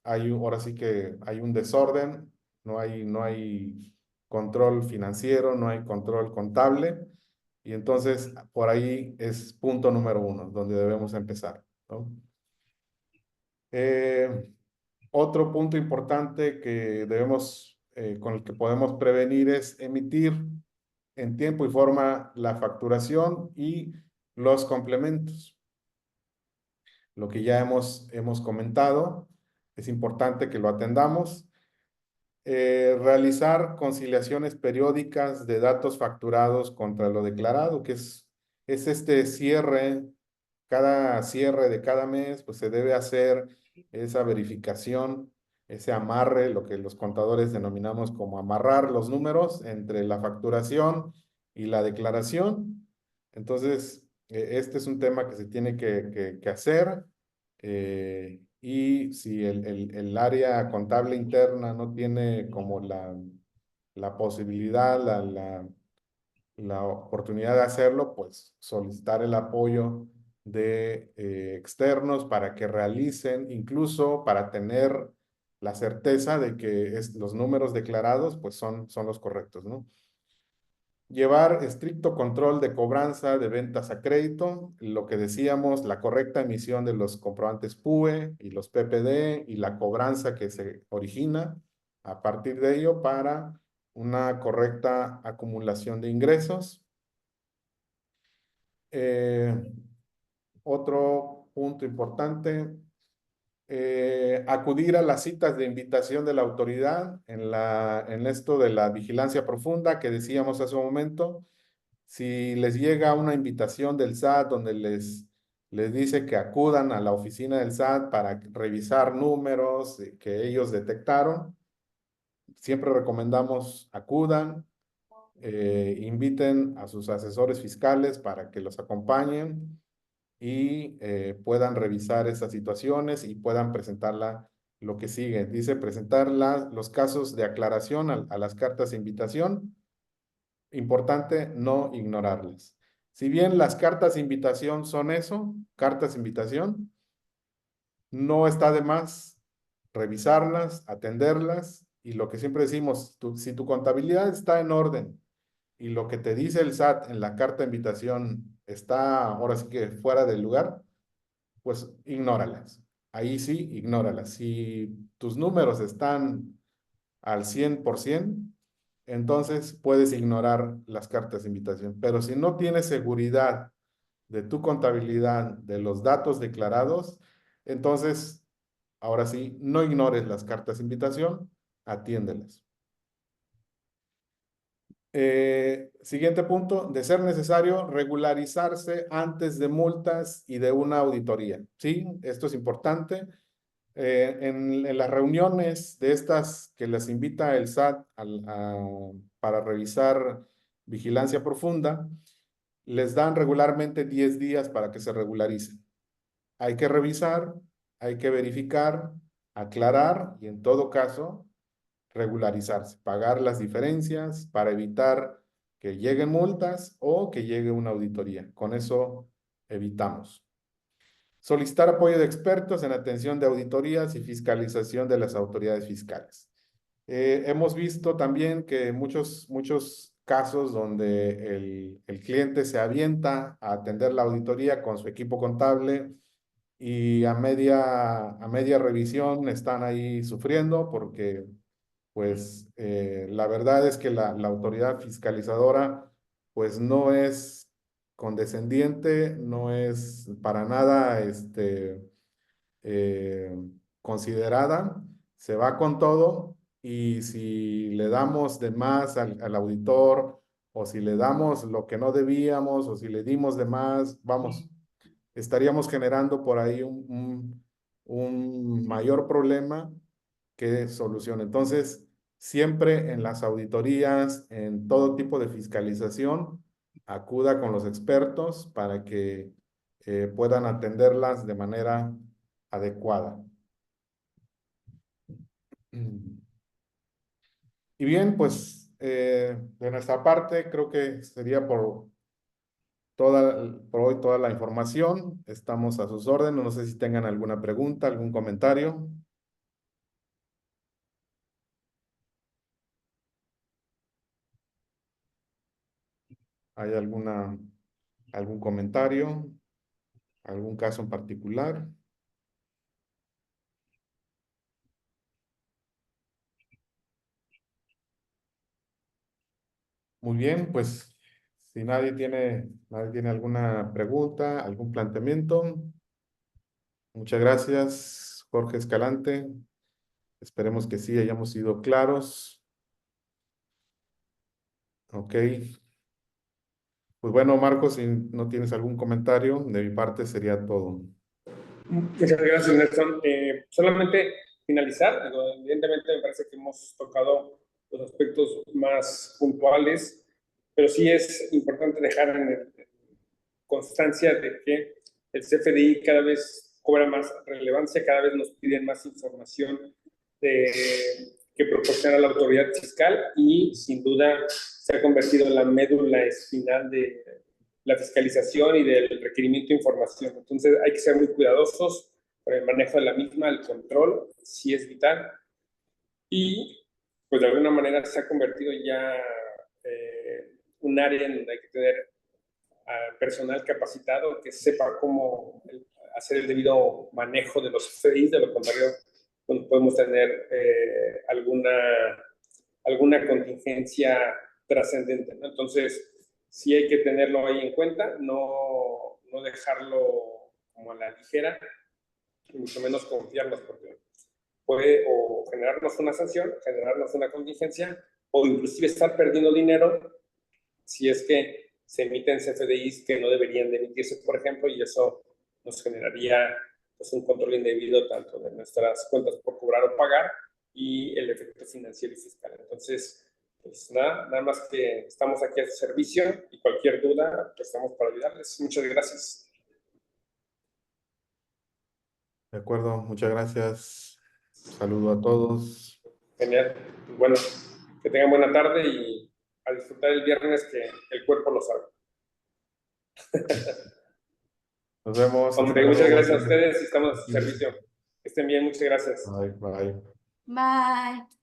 A: ahora sí que hay un desorden, no hay control financiero, no hay control contable, y entonces por ahí es punto número uno, donde debemos empezar, ¿no? Eh, Otro punto importante que con el que podemos prevenir es emitir en tiempo y forma la facturación y los complementos. Lo que ya hemos comentado, es importante que lo atendamos. Realizar conciliaciones periódicas de datos facturados contra lo declarado, que es este cierre, cada cierre de cada mes, pues se debe hacer esa verificación, ese amarre, lo que los contadores denominamos como amarrar los números entre la facturación y la declaración. Entonces, este es un tema que se tiene que hacer. Y si el área contable interna no tiene como la posibilidad, la oportunidad de hacerlo, pues solicitar el apoyo de externos para que realicen, incluso para tener la certeza de que los números declarados pues son los correctos, ¿no? Llevar estricto control de cobranza de ventas a crédito, lo que decíamos, la correcta emisión de los comprobantes PUE y los PPD y la cobranza que se origina a partir de ello para una correcta acumulación de ingresos. Eh, Otro punto importante, acudir a las citas de invitación de la autoridad en esto de la vigilancia profunda que decíamos hace un momento. Si les llega una invitación del SAT donde les dice que acudan a la oficina del SAT para revisar números que ellos detectaron, siempre recomendamos acudan, inviten a sus asesores fiscales para que los acompañen y puedan revisar esas situaciones y puedan presentarla lo que sigue. Dice presentar los casos de aclaración a las cartas de invitación. Importante no ignorarlas. Si bien las cartas de invitación son eso, cartas de invitación, no está de más revisarlas, atenderlas y lo que siempre decimos, si tu contabilidad está en orden y lo que te dice el SAT en la carta de invitación está ahora sí que fuera del lugar, pues ignóralas. Ahí sí, ignóralas. Si tus números están al 100%, entonces puedes ignorar las cartas de invitación. Pero si no tienes seguridad de tu contabilidad, de los datos declarados, entonces, ahora sí, no ignores las cartas de invitación, atiéndelas. Siguiente punto, de ser necesario, regularizarse antes de multas y de una auditoría. Sí, esto es importante. En las reuniones de estas que les invita el SAT para revisar vigilancia profunda, les dan regularmente 10 días para que se regularicen. Hay que revisar, hay que verificar, aclarar y en todo caso regularizarse, pagar las diferencias para evitar que lleguen multas o que llegue una auditoría. Con eso evitamos. Solicitar apoyo de expertos en atención de auditorías y fiscalización de las autoridades fiscales. Hemos visto también que muchos casos donde el cliente se avienta a atender la auditoría con su equipo contable y a media revisión están ahí sufriendo porque pues la verdad es que la autoridad fiscalizadora pues no es condescendiente, no es para nada eh, considerada, se va con todo y si le damos de más al auditor o si le damos lo que no debíamos o si le dimos de más, vamos, estaríamos generando por ahí un mayor problema que solución. Entonces, siempre en las auditorías, en todo tipo de fiscalización, acuda con los expertos para que puedan atenderlas de manera adecuada. Y bien, pues de nuestra parte creo que sería por hoy toda la información. Estamos a sus órdenes. No sé si tengan alguna pregunta, algún comentario. ¿Hay algún comentario? ¿Algún caso en particular? Muy bien, pues si nadie tiene alguna pregunta, algún planteamiento, muchas gracias, Jorge Escalante. Esperemos que sí hayamos sido claros. Ok. Pues bueno, Marcos, si no tienes algún comentario, de mi parte sería todo.
B: Muchas gracias, Nelson. Solamente finalizar, evidentemente me parece que hemos tocado los aspectos más puntuales, pero sí es importante dejar en constancia de que el CFDI cada vez cobra más relevancia, cada vez nos piden más información que proporciona la autoridad fiscal y sin duda se ha convertido en la médula espinal de la fiscalización y del requerimiento de información. Entonces hay que ser muy cuidadosos con el manejo de la misma, el control sí es vital y pues de alguna manera se ha convertido ya un área en donde hay que tener personal capacitado que sepa cómo hacer el debido manejo de los FDIs, de lo contrario pues podemos tener alguna contingencia trascendente, ¿no? Entonces, sí hay que tenerlo ahí en cuenta, no dejarlo como a la ligera, y mucho menos confiarnos, porque puede o generarnos una sanción, generarnos una contingencia, o inclusive estar perdiendo dinero si es que se emiten CFDIs que no deberían de emitirse, por ejemplo, y eso nos generaría pues, un control indebido tanto de nuestras cuentas por cobrar o pagar y el efecto financiero y fiscal. Entonces, pues nada más que estamos aquí a su servicio y cualquier duda, pues estamos para ayudarles. Muchas gracias.
A: De acuerdo, muchas gracias. Saludo a todos.
B: Genial. Bueno, que tengan buena tarde y a disfrutar el viernes que el cuerpo lo sabe.
A: Nos vemos. Hasta
B: Hombre, muchas
A: luego.
B: gracias a ustedes y estamos a su servicio. Que estén bien, muchas gracias.
A: Bye, bye.
C: Bye.